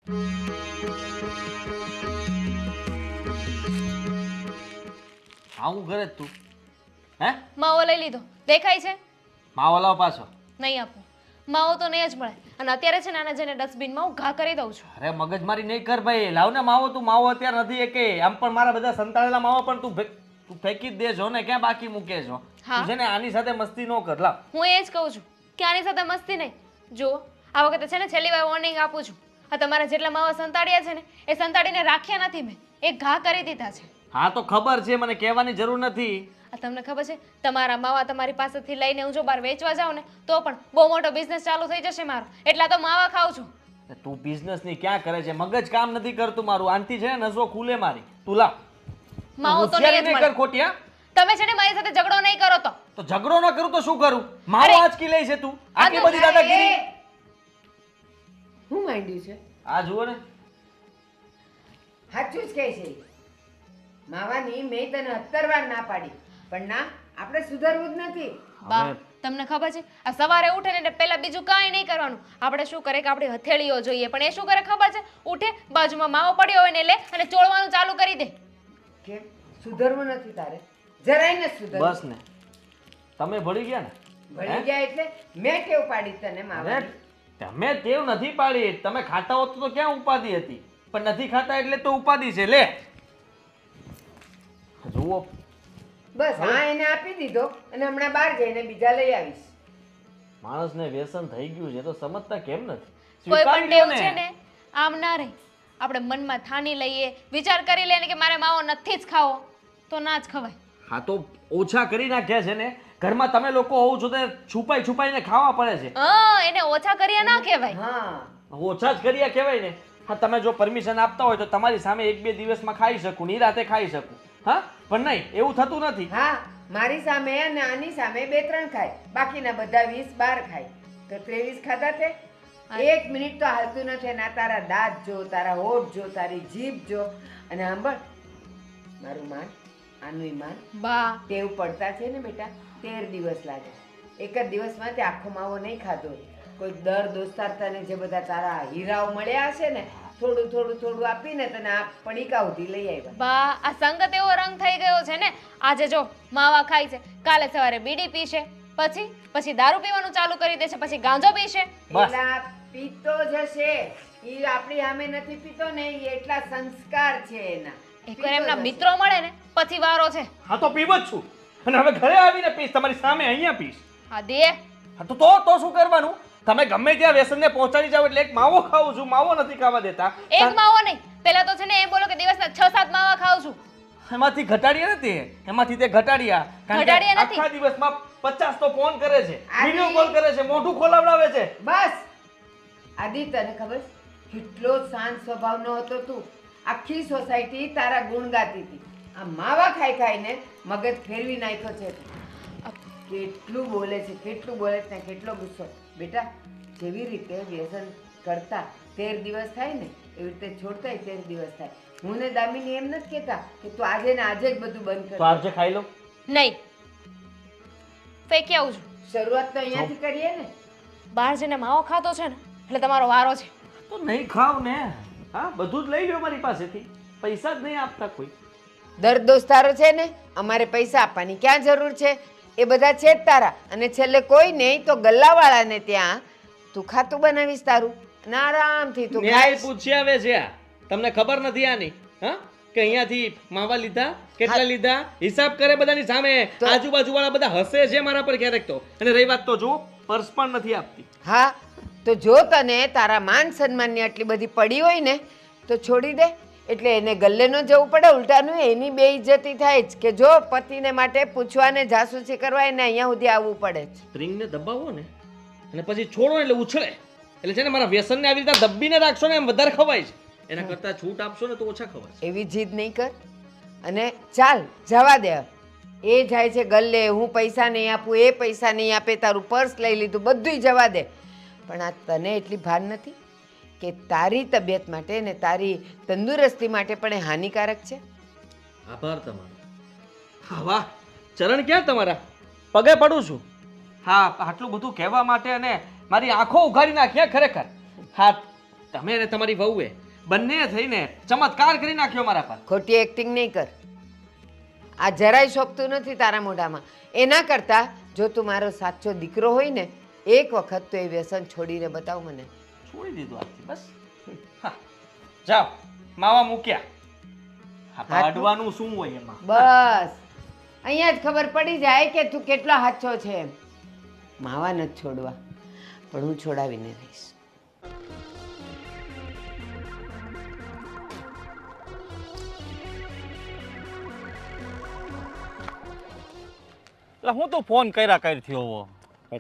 આવું ઘરે જ તું હે? માવો લઈ લીધો દેખાય છે? માવો લાવ પાછો. નહીં આપો માવો તો નહીં જ મળે. અને અત્યારે છે ને આને જઈને ડસ્ટબિનમાં હું ઘા કરી દઉં છું. અરે મગજમારી નહીં કર ભાઈ, લાવ ને માવો. તું માવો અત્યારે નથી એ કે આમ પણ મારા બધા સંતાડેલા માવો પણ તું ફેંકી જ દેજો ને, ક્યાં બાકી મૂકે છો? તું છે ને આની સાથે મસ્તી ન કર. લાવ. હું એ જ કહું છું કે આની સાથે મસ્તી નહીં. જો આ વખતે છે ને છેલ્લી વાર વોર્નિંગ આપું છું. આ તમારા જેટલા માવા સંતાડ્યા છે ને એ સંતાડીને રાખ્યા નથી મેં, એ ઘા કરી દીધા છે. હા તો ખબર છે, મને કહેવાની જરૂર નથી. આ તમને ખબર છે તમારા માવા તમારી પાસેથી લઈને હું જો બહાર વેચવા જાઉં ને તો પણ બહુ મોટો બિઝનેસ ચાલુ થઈ જશે મારો, એટલા તો માવા ખાઉં છું. તું બિઝનેસ ની ક્યાં કરે છે? મગજ કામ નથી કરતું મારું. આનથી છે ને નસો ખુલે મારી. તું લાવ માવો તો નહીં જ મળે. કર ખોટિયા. તમે છે ને મારી સાથે ઝઘડો નહીં કરો તો ઝઘડો ન કરું તો શું કરું? માવો આંચકી લે છે તું. આટલી બધી દાદાગીરી શું માંડ્યું છે? આ જુઓ ને, સાચું જ કહે છે. માવાની મેં તને 17 વાર ના પાડી, પણ ના, આપણે સુધરવું જ નથી. બા તમને ખબર છે આ સવારે ઉઠે ને એટલે પહેલા બીજું કાંઈ નહીં કરવાનું. આપણે શું કરે કે આપણી હથેળીઓ જોઈએ, પણ એ શું કરે ખબર છે? ઉઠે બાજુમાં માવો પડ્યો હોય ને લે અને ચોળવાનું ચાલુ કરી દે. કેમ સુધરવું નથી તારે? જરાય ન સુધર. બસ ને તમે ભળી ગયા ને. ભળી ગયા એટલે મેં ટેવ પાડી તને માવાની. તમે ટેવ નથી પાડી. તમે ખાતા હોત તો ક્યાં ઉપાધિ હતી, પણ નથી ખાતા એટલે તો ઉપાધિ છે. લે જુઓ, બસ હા એને આપી દીધો અને હમણાં બહાર જઈને બીજા લઈ આવીશ. માણસને વ્યસન થઈ ગયું છે તો સમજતા કેમ નથી? કોઈ પણ સ્વીકારી લો ટેવ છે ને આમ ના રહે. આપણે મનમાં ઠાની લઈએ, વિચાર કરી લઈએ કે મારે માવો નથી જ ખાવો તો ના જ ખવાય. હા તો ઓછા કરી નાખ્યા છે ને. ઘરમાં તમે લોકો હોવ છો તો છુપાઈ છુપાઈને ખાવા પડે છે. એને ઓછા કર્યા ના કહેવાય. હા ઓછા જ કર્યા કહેવાય ને. હા તમે જો પરમિશન આપતા હોય તો તમારી સામે 1-2 દિવસમાં ખાઈ શકું, નિરાતે ખાઈ શકું. હા પણ નહીં, એવું થતું નથી. હા મારી સામે અને આની સામે 2-3 ખાય, બાકીના બધા 20-12 ખાય. તો 23 ખાધા તે? 1 મિનિટ તો હાલતું નથી. ના તારા દાંત જો, તારા હોઠ જો, તારી જીભ જો. અને સાંભળ, મારું માન, આનું માન. બા ટેવ પડતા છે ને બેટા 13 દિવસ લાગે. એક જ દિવસમાં તે આખો માવો નહીં ખાધો હોય. કોઈ દર દોસ્તાર તને જે બધા તારા હીરાઓ મળ્યા હશે ને, થોડું થોડું થોડું આપીને તને આ પડીકા સુધી લઈ આવ્યા. બા આ સંગત એવો રંગ થઈ ગયો છે ને. આજે જો માવા ખાય છે, કાલે સવારે બીડી પીશે, પછી દારૂ પીવાનું ચાલુ કરી દેશે, પછી ગાંજો પીશે. એટલા પીતો જશે. ઈ આપણી સામે નથી પીતો ને, ઈ એટલા સંસ્કાર છે એના. એકવાર એમના મિત્રો મળે ને પછી વારો છે. હા તો પીવ જ છું, અને હવે ઘરે આવીને પીશ, તમારી સામે અહીંયા પીશ. હા દે. હા તો શું કરવાનું? તમે ગમે ત્યાં વ્યસનને પહોંચાડી જાવ એટલે એક માવો ખાઉં છું, માવો નથી ખાવા દેતા. એક માવો નહીં, પહેલા તો છે ને એમ બોલો કે દિવસના 6-7 માવા ખાઉં છું. એમાંથી ઘટાડ્યા નથી, એમાંથી તે ઘટાડ્યા. કારણ કે ઘટાડ્યા નથી. આખા દિવસમાં 50 તો ફોન કરે છે, વિડિયો કોલ કરે છે, મોઢું ખોલાવડાવે છે. બસ આદિ તને ખબર છે? કેટલો શાંત સ્વભાવનો હતો તું. આખી સોસાયટી તારા ગુણ ગાતી હતી. આ માવા ખાઈ ખાઈને મગજ ફેરવી નાખ્યો છે. કેટલું બોલે છે, કેટલું બોલે છે, કેટલો ગુસ્સો. બેટા જેવી રીતે વ્યસન કરતા 13 દિવસ થાય ને, એવી રીતે છોડતાય 13 દિવસ થાય. હું ને દામિની એમ નથી કહેતા કે તું આજે ને આજે જ બધું બંધ કર. તો આજે ખાઈ લો. નહીં, ફેંકી આવું છું. શરૂઆત તો અહીંયાથી કરીએ ને. બહાર જઈને માવો ખાતો છે ને એટલે તમારો વારો છે. તો નહીં ખાવ ને. હા બધું જ લઈ લો મારી પાસેથી, પૈસા જ નહીં આપતા કોઈ. દર દોસ્તારો છે ને, અમારે પૈસા આપવાની ક્યાં જરૂર છે? એ બધા છે જ તારા. અને છેલ્લે કોઈ નહીં તો ગલ્લાવાળાને ત્યાં તું ખાતું બનાવીશ તારું, અને આરામથી તું ન્યાય પૂછી આવે છે. આ તમને ખબર નથી આની? હા કે અહીંયાથી માવા લીધા, કેટલા લીધા, હિસાબ કરે બધાની સામે. આજુબાજુ વાળા બધા હસે છે મારા પર ક્યારેક તો. અને રહી વાત તો જો પર્સ પણ નથી આપતી. હા તો જો તને તારા માન સન્માનની આટલી બધી પડી હોય ને તો છોડી દે. એટલે એને ગલ્લે ન જવું પડે, ઉલટાનું એની બેઇજ્જતી થાય જ કે જો પતિને માટે પૂછવાને જાસૂસી કરવા એને અહીંયા સુધી આવવું પડે છે. સ્પ્રિંગને દબાવો ને અને પછી છોડો એટલે ઉછળે. એટલે છે ને મારા વ્યસનને આવી રીતે દબીને રાખશો ને એમ વધારે ખવાય છે. એના કરતા છૂટ આપશો ને તો ઓછા ખવાય. એવી જીદ નહીં કર. અને ચાલ જવા દે. એ જાય છે ગલ્લે, હું પૈસા નહીં આપું, એ પૈસા નહીં આપે, તારું પર્સ લઈ લીધું, બધુંય જવા દે. પણ આ તને એટલી ભાન નથી કે તારી તબિયત માટે ને તારી તંદુરસ્તી માટે પણ એ હાનિકારક છે. આભાર તમારો. હા વાહ, ચરણ ક્યાં તમારા? પગે પડું છું. હા આટલું બધું કહેવા માટે અને મારી આંખો ઉઘાડી નાખ્યા ખરેખર. હા તમે ને તમારી વહુએ બંને થઈને ચમત્કાર કરી નાખ્યો મારા પર. ખોટી એક્ટિંગ નહીં કર. આ જરાય શોભતું નથી તારા મોઢામાં. એના કરતાં જો તું મારો સાચો દીકરો હોય ને એક વખત તો એ વ્યસન છોડીને બતાવ મને. છોડી દીધું આજથી બસ. હા, જાઓ માવા મૂક્યા. હા, પાડવાનું શું હોય એમાં? બસ અહીંયા જ ખબર પડી જાય કે તું કેટલો હાચો છે એમ. માવા નથી છોડવા, પણ હું છોડાવીને રહીશ. એટલે હું તો ફોન કર્યા કરી થયો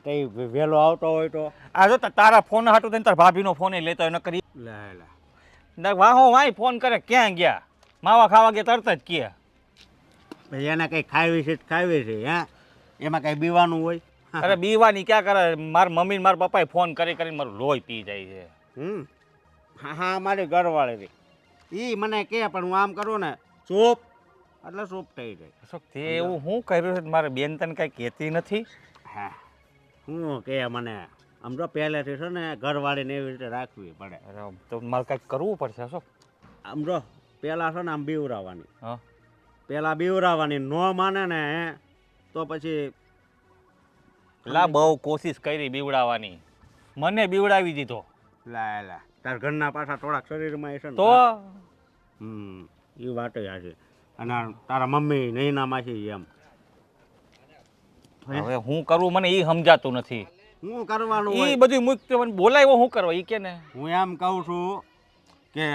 કઈ વહેલો આવતો હોય તો આ જો તારા ફોન હાટું થઈને તારા ભાભીનો ફોન લેતો હોય ન કરી લે લે વાહો વાય ફોન કરે ક્યાં ગયા માવા ખાવા ગયા તરત જ કે પછી એને કઈ ખાવી છે ખાવી છે હે એમાં કઈ બીવાનું હોય અરે બીવાની ક્યાં કરે મારા મમ્મી ને મારા પપ્પાએ ફોન કરીને મારું લોહી પી જાય છે. હા હા મારી ઘરવાળી ઈ મને કે પણ હું આમ કરું ને ચૂપ એટલે ચૂપ થઈ જાય. અશોક તે એવું હું કર્યું છે મારે બેન તને કઈ કહેતી નથી. હા હું કે મને આમ તો પહેલેથી છે ને ઘરવાળીને એવી રીતે રાખવી પડે. અરે તો મારે કંઈક કરવું પડશે અશોક. આમ તો પહેલાં છે ને આમ બીવરાવાની હા પહેલાં બીવરાવાની ન માને ને તો પછી લા બહુ કોશિશ કરી બીવડાવવાની મને બીવડાવી દીધો લા લા તાર ઘરના પાછા થોડાક શરીરમાં છે ને તો એ વાત છે. અને તારા મમ્મી નૈનામાં છે એમ હવે હું કરવું મને એ સમજાતું નથી. હું કરવાનું એ હોય બધું મુક્ત મને બોલાવ્યો હું કરવા એ કે ને હું એમ કહું છું કે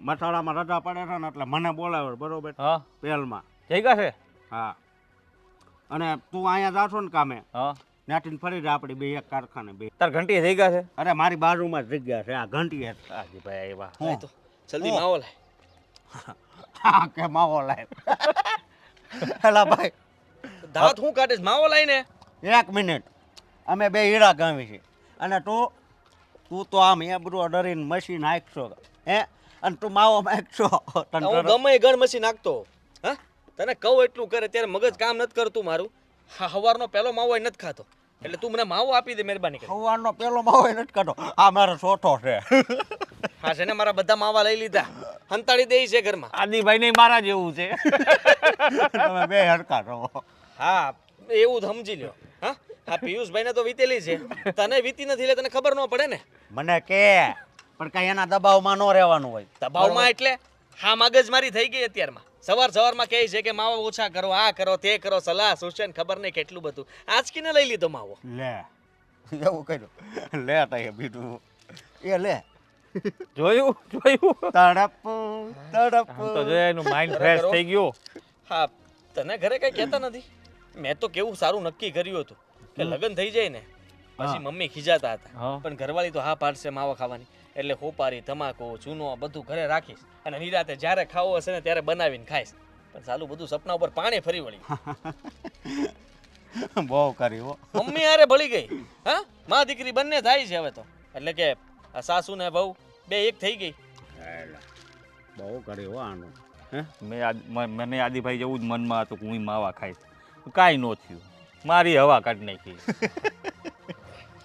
મસાલામાં રજા પડે છે ને એટલે મને બોલાવે બરોબર હા પહેલમાં. જઈ ગયા છે હા અને તું અહીંયા જાશો ને કામે હા નાટીને ફરી જ આપણી બે એક કારખાને બે. તાર ઘંટી જઈ ગયા છે અરે મારી બાજુમાં જ જગ્યા છે આ ઘંટી હાજી ભાઈ આવ્યા હું તો જલ્દી માવો લાય. હા કે માવો લાય હેલા ભાઈ દાંત હું કાઢે છે? માવો લાય ને. એક મિનિટ અમે બે હીરા ગામી છે અને તું તો આમ એ બધું ડરીને મશીન નાખશો હે અને તું માવો નાખશો તને હું ગમે એ ગણ મસી નાખતો. હા, તને કહું એટલું કરે ત્યારે મગજ કામ નથી કરતું મારું. હા, હવારનો પહેલો માવો એ નથી ખાતો એટલે તું મને માવો આપી દે મહેરબાની કરી. સવારનો પેલો માવો નથી કાઢો આ મારો ચોથો છે. હા છે ને, મારા બધા માવા લઈ લીધા, હંતાડી દે છે ઘરમાં. આદિભાઈ ને મારા જેવું છે. તમે બે હરકા રહો. હા, એવું જ સમજી લ્યો. હા હા, પિયુષભાઈને તો વીતેલી છે, તને વીતી નથી એટલે તને ખબર ન પડે ને. મને કે પણ કઈ એના દબાવમાં ન રહેવાનું હોય. દબાવમાં એટલે હા મગજમારી થઈ ગઈ અત્યારમાં. સવારમાં કહે છે કે માવા ઓછા કરો, આ કરો તે કરો, સલાહ સૂચન ખબર નહીં કેટલું બધું. આજકીને લઈ લીધો માવો. લે એવું કર્યું લે તઈ બીજું એ લે જોયું તડપ તડપ આમ તો જોયા એનું માઇન્ડ ફ્રેશ થઈ ગયું. હા, તને ઘરે કઈ કહેતા નથી. મેં તો કેવું સારું નક્કી કર્યું હતું કે લગ્ન થઈ જાય ને પછી મમ્મી ખીજાતા હતા, હા. પણ ઘરવાળી તો હા પાડશે માવા ખાવાની. એટલે હોપારી, તમાકુ, ચૂનો બધું ઘરે રાખીશ અને નિરાતે જ્યારે ખાવો હશે ને ત્યારે બનાવીને ખાઈશ. પણ સાલું બધું સપના ઉપર પાણી ફરી વળ્યું. બહુ કરી હો. મમ્મી હારે ભળી ગઈ. હા, માં દીકરી બંને થાય છે હવે તો. એટલે કે આ સાસુ ને વહુ બે એક થઈ ગઈ. બહુ કરી હો આનું. હે મને આદિભાઈ જેવું જ મનમાં હતું કે હું માવા ખાઈશ, કાંઈ ન થયું, મારી હવા કાઢી નાખી.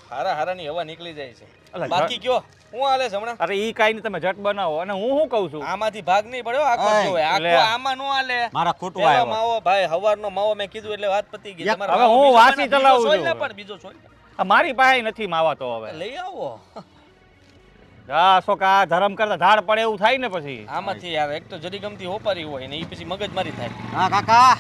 હારાની હવા નીકળી જાય છે. અલા, બાકી કયો હું હાલે છે હમણાં? અરે ઈ કાંઈ નહીં, તમે ઝટ બનાવો. અને હું શું કહું છું, આમાંથી ભાગ નહીં પડ્યો, આખો ઓય, જોવે. આખો લે. આમાં નો હાલે. મારા ખોટું પેલો આવ્યો. માવો ભાઈ, હવારનો માવો મેં કીધું એટલે વાત પતી ગઈ. યા, તમારે હવે માવો હું બીજો વાસી બનાવો, ચલાવું બીજો સોય છું. લે પણ, બીજો સોય લે. આ મારી પાસે નથી માવા તો હવે. લઈ આવો. આ શોક આ ધરમ કરતા ધાડ પડે એવું થાય ને પછી. આમાંથી યાર એક તો જરી ગમતી હોપારી હોય ને એ પછી મગજમારી થાય. હા કાકા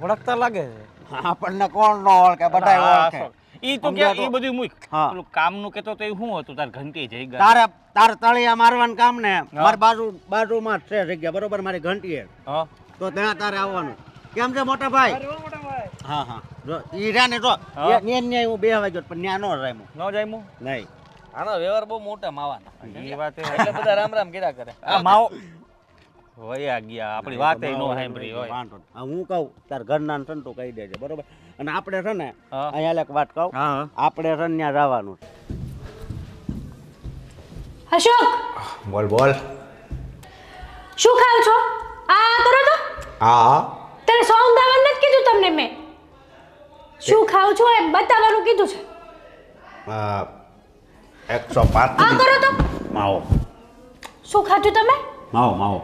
ઓળખતા લાગે છે. આપણને કોણ નો ઓળખે બધા આ ઓળખે. શોક. ઈ તો કે સમજાતો? ઈ બધું મૂક. હા. પેલું કામનું કેતો તો એ શું હતું, તાર ઘંટી જઈ ગયા. તારે તળિયા મારવાનું કામ ને મારી બાજુમાં જ છે જગ્યા બરોબર મારી ઘંટી હા તો ત્યાં તારે આવવાનું. કેમ છે મોટા ભાઈ? હા હા જો ઈ રહ્યા ને જો હા. ન્યા હું બે વાગ્યો પણ ન્યા નો રામ્યો ન જાયમું નહીં. આનો વ્યવહાર બહુ મોટા માવાના. એ વાત એટલે બધા રામ રામ કર્યા કરે. આ માવો વયા ગયા, આપણી વાત નો સાંભળી હોય. વાંધો નહીં. હા, હું કહું તાર ઘરના છે ને તું કહી દેજે બરોબર. અને આપણે છે ને હા. અહીંયા એક વાત કહું હા આપણે છે ને ત્યાં જવાનું છે. અશોક, બોલ બોલ. શું ખાવ છો? આ કરો તો હા તને સોંગ ગાવાનું નથી કીધું તમને મેં? શું ખાવ છો એ બતાવવાનું કીધું છે. 105 આ કરો તો માવો શું ખાધું તમે માવો માવો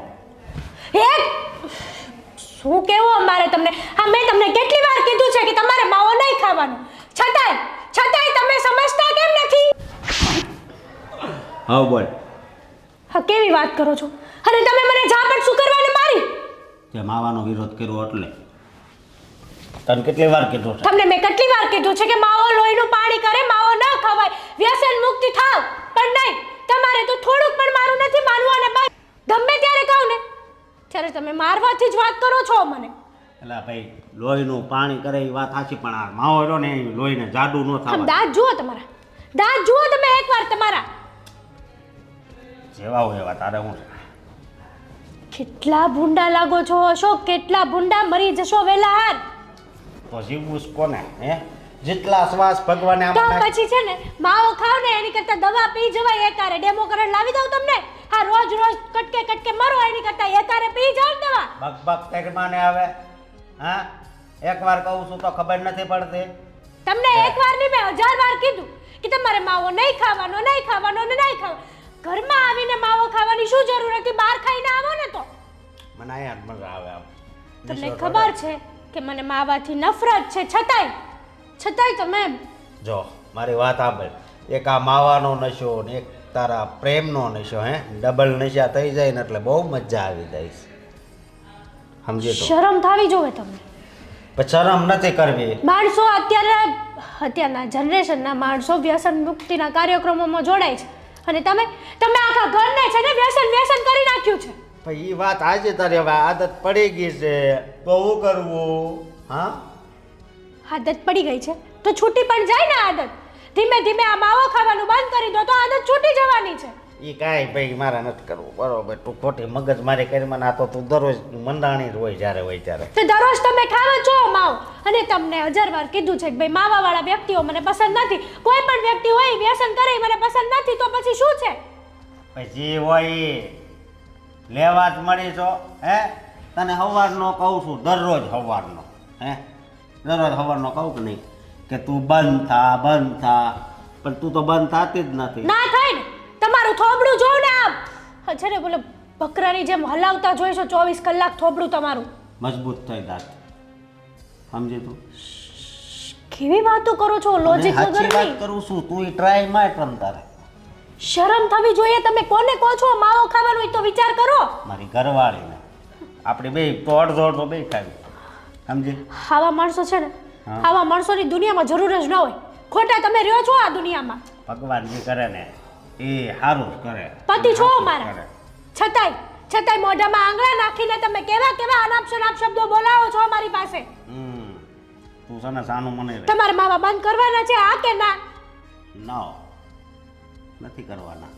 એક શું કેવું અમારે તમને હા મેં તમને કેટલી વાર કીધું છે કે તમારે માવો નહીં ખાવાનો છતાંય તમે સમજતા કેમ નથી હા બોલ હા કેવી વાત કરો છો અને તમે મને ઝાપટ શું કરવાને મારી તે માવાનો વિરોધ કર્યો એટલે તને કેટલી વાર કીધું છે તમને મેં કેટલી વાર કીધું છે કે માવો લોહીનું પાણી કરે માવો ન ખવાય વ્યસન મુક્તિ થાવ પણ નહીં તમારે તો થોડુંક પણ મારું નથી માનવું અને બસ ગમે ત્યારે કહું ને ત્યારે તમે મારવાથી જ વાત કરો છો મને એટલે ભાઈ લોહીનું પાણી કરે એ વાત સાચી પણ આ માવો રહ્યો ને એ લોહીને જાડુ ન આમ થાય દાંત જુઓ તમારા દાંત જુઓ તમે એકવાર તમારા જેવા હોય એવા તારે હું છે કેટલા ભૂંડા લાગો છો અશોક કેટલા ભૂંડા મરી જશો વેલા હાર તો જીવવું જ કોને હે જેટલા શ્વાસ ભગવાને તો આમાં પછી છે ને માવો ખાવ ને એની કરતા દવા પી જવાય એકારે ડેમો કરડ લાવી દઉં તમને હા રોજ કટકે મરો એની કરતા એકારે પી જાવ ને દવા બક તેરમાં ને આવે હા એકવાર કહું છું તો ખબર નથી પડતી તમને એકવાર નહીં મેં 1000 વાર કીધું કે તમારે માવો નહીં ખાવાનો ને નહીં ખાવાનો ઘરમાં આવીને માવો ખાવાની શું જરૂર હતી બહાર ખાઈને આવો ને તો મને અહીંયા જ મજા આવે આમ તમને ખબર છે કે મને માવાથી નફરત છે છતાંય તમે જો મારી વાત સાંભળ એક આ માવાનો નશો ને એક તારા પ્રેમનો નશો હે ડબલ નશા થઈ જાય ને એટલે બહુ મજા આવી જાય છે સમજી તો શરમ થાવી જોવે તમને પણ શરમ નથી કરવી માણસો અત્યારના જનરેશનના માણસો વ્યસન મુક્તિના કાર્યક્રમોમાં જોડાય છે અને તમે આખા ઘરને છે ને વ્યસન કરી નાખ્યું છે ભાઈ એ વાત આજે તારી હવે આદત પડી ગઈ છે તો શું કરવું હા આદત પડી ગઈ છે તો છૂટી પણ જાય ને આદત ધીમે ધીમે આ માવો ખાવાનું બંધ કરી દો તો આદત છૂટી જવાની છે એ કાંઈ ભાઈ મારે નથી કરવું બરોબર તું ખોટી મગજ મારી કરી મને આ તો તું દરરોજ મંડાણી જ હોય જ્યારે તો દરરોજ તમે ખાવો છો માવો અને તમને 1000 વાર કીધું છે કે ભાઈ માવાવાળા વ્યક્તિઓ મને પસંદ નથી કોઈ પણ વ્યક્તિ હોય વ્યસન કરે મને પસંદ નથી તો પછી શું છે પછી હોય ઈ લેવા જ મળી છો હે તને સવારનો કહું છું દરરોજ સવારનો હે દરરોજ સવારનો કહું કે નહીં કે તું બંધ થા પણ તું તો બંધ થતી જ નથી ના થાય ને તમારું થોબડું જોવ ને આમ છે ને બોલે બકરાની જેમ હલાવતા જોઈશો 24 કલાક થોબડું તમારું મજબૂત થઈ દાંત સમજી તું કેવી વાતો કરો છો લોજિક સાચી વગરની વાત કરું છું તું ટ્રાય માર તમ તારે શરમ થવી જોઈએ તમે કોને કહો છો માવો ખાવાનું હોય તો વિચાર કરો મારી ઘરવાળીને આપણે બે તો અડધો બે ખાવી સમજી આવા માણસો છે ને આવા માણસોની દુનિયામાં જરૂર જ ન હોય ખોટા તમે રહ્યો છો આ દુનિયામાં ભગવાન જે કરે ને એ સારું જ કરે પતિ છો મારા છતાંય મોઢામાં આંગળા નાખીને તમે કેવા અનાપ શનાપ શબ્દો બોલાવો છો અમારી પાસે તું છે ને સાનું મને રે તમારે માવા બંધ કરવાના છે આ કે ના નથી કરવાના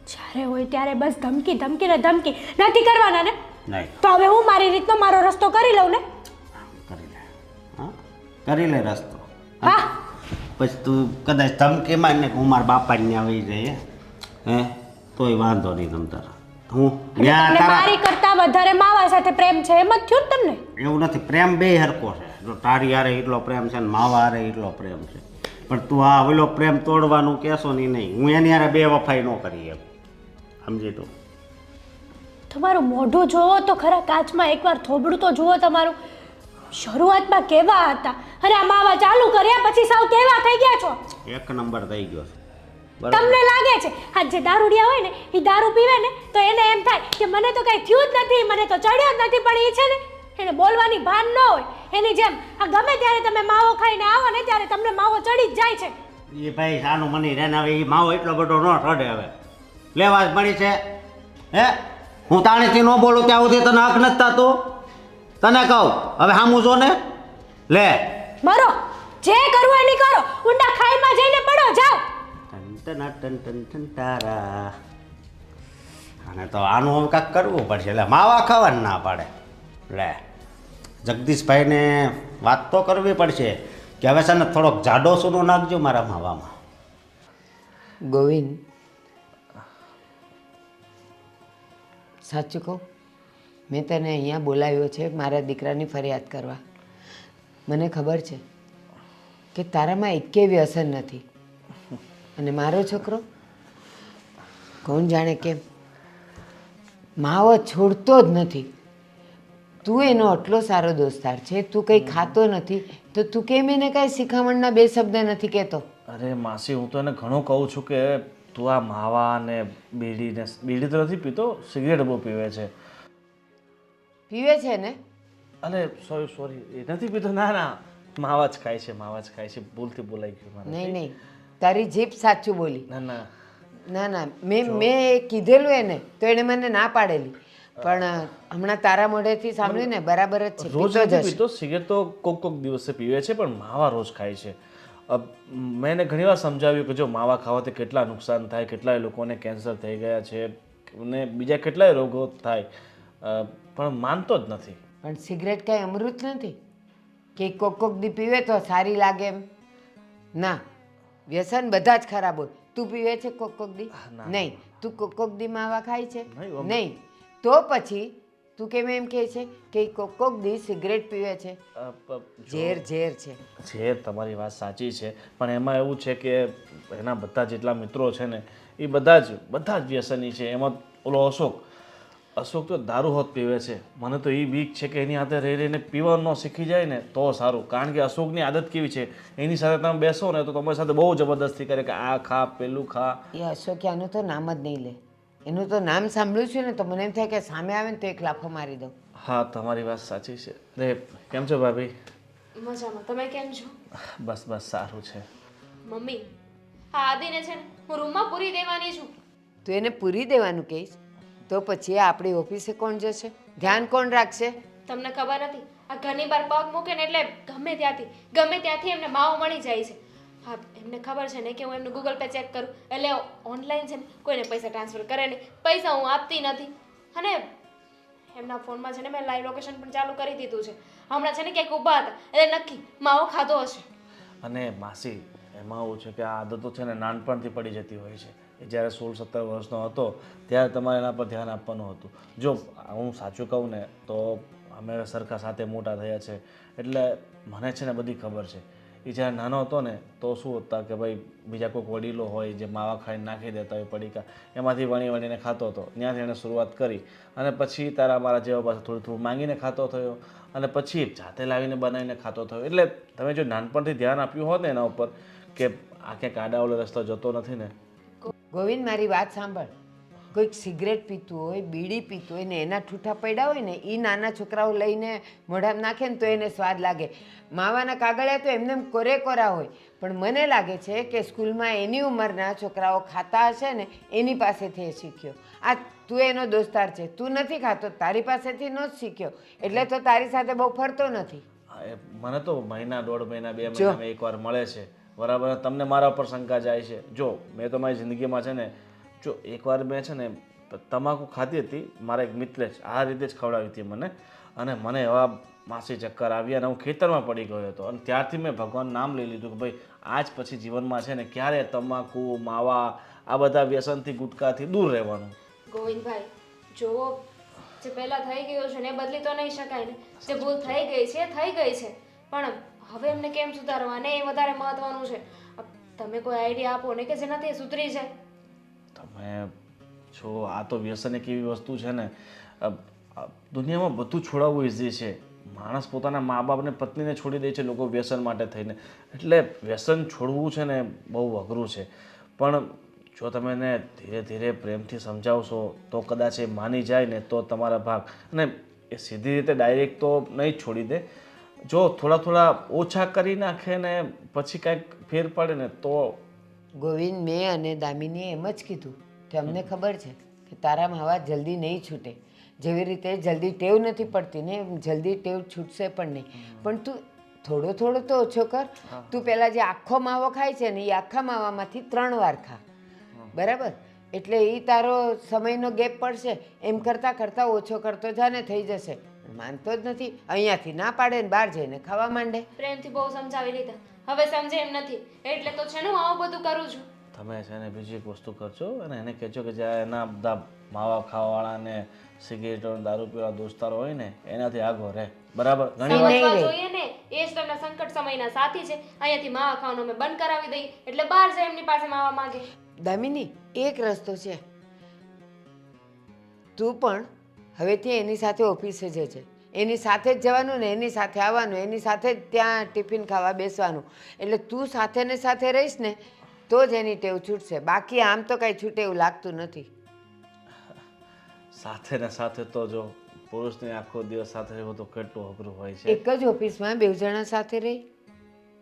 જ્યારે હોય ત્યારે બસ ધમકી નથી કરવાના ને નહીં તો હવે હું મારી રીતનો મારો રસ્તો કરી લઉં ને કરી લે રસ્તો હા પછી તું કદાચ ધમકી માર ને હું મારા બાપાને આવી જાય હે તોય વાંધો નહીં તમ તારા હું તમને મારી કરતા વધારે માવા સાથે પ્રેમ છે એમ જ થયું ને તમને એવું નથી પ્રેમ બે હરકો છે જો તારી હારે એટલો પ્રેમ છે ને માવા હારે એટલો પ્રેમ છે પણ તું આ ઓલો પ્રેમ તોડવાનું કહેશો નહીં હું એની હારે બે વફાઈ ન કરી એમ સમજી તું તમારું મોઢું જોવો તો ખરા કાચમાં એકવાર થોબડું તો જુઓ તમારું શરૂઆતમાં કેવા હતા અને આ માવા ચાલુ કર્યા પછી સાવ કેવા થઈ ગયા છો એક નંબર થઈ ગયો છે તમને લાગે છે આ જે દારૂડિયા હોય ને એ દારૂ પીવે ને તો એને એમ થાય કે મને તો કઈ થયું જ નથી મને તો ચડ્યો જ નથી પણ એ છે ને એને બોલવાની ભાન ન હોય એની જેમ આ ગમે ત્યારે તમે માવો ખાઈને આવો ને ત્યારે તમને માવો ચડી જ જાય છે એ ભાઈ સાનું મની રે ને હવે એ માવો એટલો બધો ન ચડે હવે લેવા જ મળી છે હે હું તાણીથી ન બોલું ત્યાં સુધી તને હક નથી થતું તને કહું હવે સામું જો ને લે મરો જે કરવું એની કરો ઊંડા ખાઈમાં જઈને પડો જાઓ ટન તારા અને તો આનું હવે કાંઈક કરવું પડશે એટલે માવા ખાવાનું ના પાડે લે જગદીશભાઈને વાત તો કરવી પડશે કે હવે છે ને થોડોક જાડો સૂનો નાખજો મારા માવામાં ગોવિંદ સાચું કહું મેં તને અહીંયા બોલાવ્યો છે મારા દીકરાની ફરિયાદ કરવા મને ખબર છે કે તારામાં એકે વ્યસન નથી અને મારો છોકરો કોણ જાણે કેમ માવો છોડતો જ નથી. તું એનો આટલો સારો દોસ્તાર છે, તું કંઈ ખાતો નથી તો તું કેમ એને કાંઈ શિખામણના બે શબ્દ નથી કહેતો? અરે માસી, હું તો એને ઘણું કહું છું કે તું આ માવા ને બીડી તો નથી પીતો, સિગરેટ બહુ પીવે છે. પીવે છે ને? અરે સોરી એ નથી પીતો. ના ના, માવા જ ખાય છે, માવા જ ખાય છે. ભૂલથી બોલાઈ ગયું મારે. નહીં નહીં, તારી જીભ સાચું બોલી. ના ના ના ના, મેં કીધેલું એને તો એણે મને ના પાડેલી, પણ હમણાં તારા મોઢેથી સાંભળ્યું ને, બરાબર જ છે. રોજ પીતો જ નથી હશે. પીતો, સિગરેટ તો કોક દિવસે પીવે છે, પણ માવા રોજ ખાય છે. મેં એને ઘણીવાર સમજાવ્યું કે જો માવા ખાવાથી કેટલા નુકસાન થાય, કેટલાય લોકોને કેન્સર થઈ ગયા છે અને બીજા કેટલાય રોગો થાય, પણ માનતો જ નથી. પણ સિગરેટ કાંઈ અમૃત નથી કે કોક દી પીવે તો સારી લાગે એમ. ના, વ્યસન બધા જ ખરાબ હોય. તું પીવે છે કોક દી? નહીં. તું કોક દી માવા ખાય છે? નહીં. તો પછી તું કેમ એમ કહે છે કે કોક દી સિગરેટ પીવે છે? ઝેર છે. ઝેર, તમારી વાત સાચી છે, પણ એમાં એવું છે કે એના બધા જેટલા મિત્રો છે ને એ બધા જ વ્યસની છે. એમાં ઓલો અશોક તો દારૂ હોત પીવે છે. મને તો એ બીક છે કે એની હાથે રહી રહીને પીવાનું શીખી જાય ને તો સારું. કારણ કે અશોકની આદત કેવી છે, એની સાથે તમે બેસો ને તો તમારી સાથે બહુ જબરદસ્તી કરે કે આ ખા, પેલું ખા. એ અશોક આનું તો નામ જ નહીં લે. એનું તો નામ સાંભળ્યું છે ને તો મને એમ થાય કે સામે આવે ને તો એક લાફો મારી દઉં. હા, તમારી વાત સાચી છે. અરે કેમ છો ભાભી? મજામાં. તમે કેમ છો? બસ સારું છે. મમ્મી, આ આદિને છે ને હું રૂમમાં પૂરી દેવાની છું. તું એને પૂરી દેવાનું કહીશ તો પછી આપણી ઓફિસે કોણ જશે? ધ્યાન કોણ રાખશે? તમને ખબર નથી, આ ઘરની બહાર પગ મૂકે ને એટલે ગમે ત્યાંથી એમને માવો મળી જાય છે. હા, એમને ખબર છે ને કે હું એમનું ગૂગલ પે ચેક કરું એટલે ઓનલાઈન છે ને કોઈને પૈસા ટ્રાન્સફર કરે નહીં, પૈસા હું આપતી નથી. અને એમના ફોનમાં છે ને મેં લાઈવ લોકેશન પણ ચાલુ કરી દીધું છે. હમણાં છે ને ક્યાંક ઊભા હતા એટલે નક્કી માવો ખાધો હશે. અને માસી, એમાં એવું છે કે આ આદતો છે ને નાનપણથી પડી જતી હોય છે. એ જ્યારે 16-17 વર્ષનો હતો ત્યારે તમારે એના પર ધ્યાન આપવાનું હતું. જો હું સાચું કહું ને તો અમે સરખા સાથે મોટા થયા છે એટલે મને છે ને બધી ખબર છે. એ જ્યારે નાનો હતો ને તો શું હતા કે ભાઈ બીજા કોઈક વડીલો હોય જે માવા ખાઈને નાખી દેતા હોય પડીકા, એમાંથી વણીને ખાતો હતો. ત્યાંથી એણે શરૂઆત કરી અને પછી તારા મારા જેવા પાસે થોડું માંગીને ખાતો થયો અને પછી જાતે લાવીને બનાવીને ખાતો થયો. એટલે તમે જો નાનપણથી ધ્યાન આપ્યું હોત ને એના ઉપર કે આ ક્યાંક આડાવડો રસ્તો જતો નથી ને. ગોવિંદ, મારી વાત સાંભળ. કોઈક સિગરેટ પીતું હોય, બીડી પીતું હોય ને એના ઠૂઠા પડ્યા હોય ને એ નાના છોકરાઓ લઈને મોઢામાં નાખે ને તો એને સ્વાદ લાગે. માવાના કાગળિયા તો એમને કોરા હોય, પણ મને લાગે છે કે સ્કૂલમાં એની ઉંમરના છોકરાઓ ખાતા હશે ને એની પાસેથી એ શીખ્યો. આ તું એનો દોસ્તાર છે, તું નથી ખાતો, તારી પાસેથી ન જ શીખ્યો એટલે તો તારી સાથે બહુ ફરતો નથી. મને તો મહિના 1.5 મહિના 2 મહિનામાં એકવાર મળે છે, બરાબર. તમને મારા ઉપર શંકા જાય છે. જો મેં તો મારી જિંદગીમાં છે ને જો એકવાર મેં છે ને તમાકુ ખાધી હતી, મારા એક મિત્રે જ આ રીતે જ ખવડાવી હતી મને, અને મને એવા માસી ચક્કર આવ્યા અને હું ખેતરમાં પડી ગયો હતો. અને ત્યારથી મેં ભગવાનનું નામ લઈ લીધું કે ભાઈ આજ પછી જીવનમાં છે ને ક્યારે તમાકુ, માવા, આ બધા વ્યસનથી, ગુટકાથી દૂર રહેવાનું. ગોવિંદભાઈ, જો જે પહેલા થઈ ગયું છે ને એ બદલી તો નહીં શકાય ને. જે ભૂલ થઈ ગઈ છે પણ હવે એમને કેમ સુધારવા ને એ વધારે મહત્વનું છે. તમે કોઈ આઈડિયા આપો ને કે જેનાથી એ સુધરી જાય. તમે જો આ તો વ્યસન એક એવી વસ્તુ છે ને, દુનિયામાં બધું છોડાવવું ઇઝી છે. માણસ પોતાના મા બાપને, પત્નીને છોડી દે છે લોકો વ્યસન માટે થઈને. એટલે વ્યસન છોડવું છે ને બહુ અઘરું છે, પણ જો તમે એને ધીરે ધીરે પ્રેમથી સમજાવશો તો કદાચ એ માની જાય ને તો તમારા ભાગ. અને એ સીધી રીતે ડાયરેક્ટ તો નહીં જ છોડી દે. જો થોડા ઓછા કરી નાખે ને પછી કાંઈક ફેર પડે ને તો. ગોવિંદ, મેં અને દામિનીએ એમ જ કીધું કે અમને ખબર છે કે તારા માવા જલ્દી નહીં છૂટે. જેવી રીતે જલ્દી ટેવ નથી પડતી ને એમ જલ્દી ટેવ છૂટશે પણ નહીં. પણ તું થોડો તો ઓછો કર. તું પહેલાં જે આખો માવો ખાય છે ને એ આખા માવામાંથી 3 વાર ખા, બરાબર? એટલે એ તારો સમયનો ગેપ પડશે. એમ કરતાં ઓછો કરતો જાને થઈ જશે. માનતો જ નથી, અહીંયાથી ના પાડે ને બહાર જઈને ખાવા માંડે. પ્રેમથી બહુ સમજાવી લીધા, હવે સમજે એમ નથી એટલે તો છે ને હું આવું બધું કરું છું. તમે છે ને બીજી એક વસ્તુ કરજો અને એને કહેજો કે જ્યારે એના બધા માવા ખાવાવાળાને સિગરેટો દારૂ પીવા દોસ્તારો હોય ને એનાથી આગો રહે. બરાબર? ઘણી વાર સમજવા જોઈએ ને, એ જ તમને સંકટ સમયના સાથી છે. અહીંયાથી માવા ખાવાનું અમે બંધ કરાવી દઈએ એટલે બહાર જાય એમની પાસે માવા માંગે. દામિની એક રસ્તો છે, તું પણ હવેથી એની સાથે ઓફિસે જજે, એની સાથે જ જવાનું ને એની સાથે આવવાનું, એની સાથે જ ત્યાં ટિફિન ખાવા બેસવાનું. એટલે તું સાથે ને સાથે રહીશ ને તો જ એની ટેવ છૂટશે, બાકી આમ તો કાંઈ છૂટે એવું લાગતું નથી. સાથે ને સાથે તો જો પુરુષને આખો દિવસ સાથે રહેવું તો કેટલું અઘરું હોય છે. એક જ ઓફિસમાં 2 જણા સાથે રહી.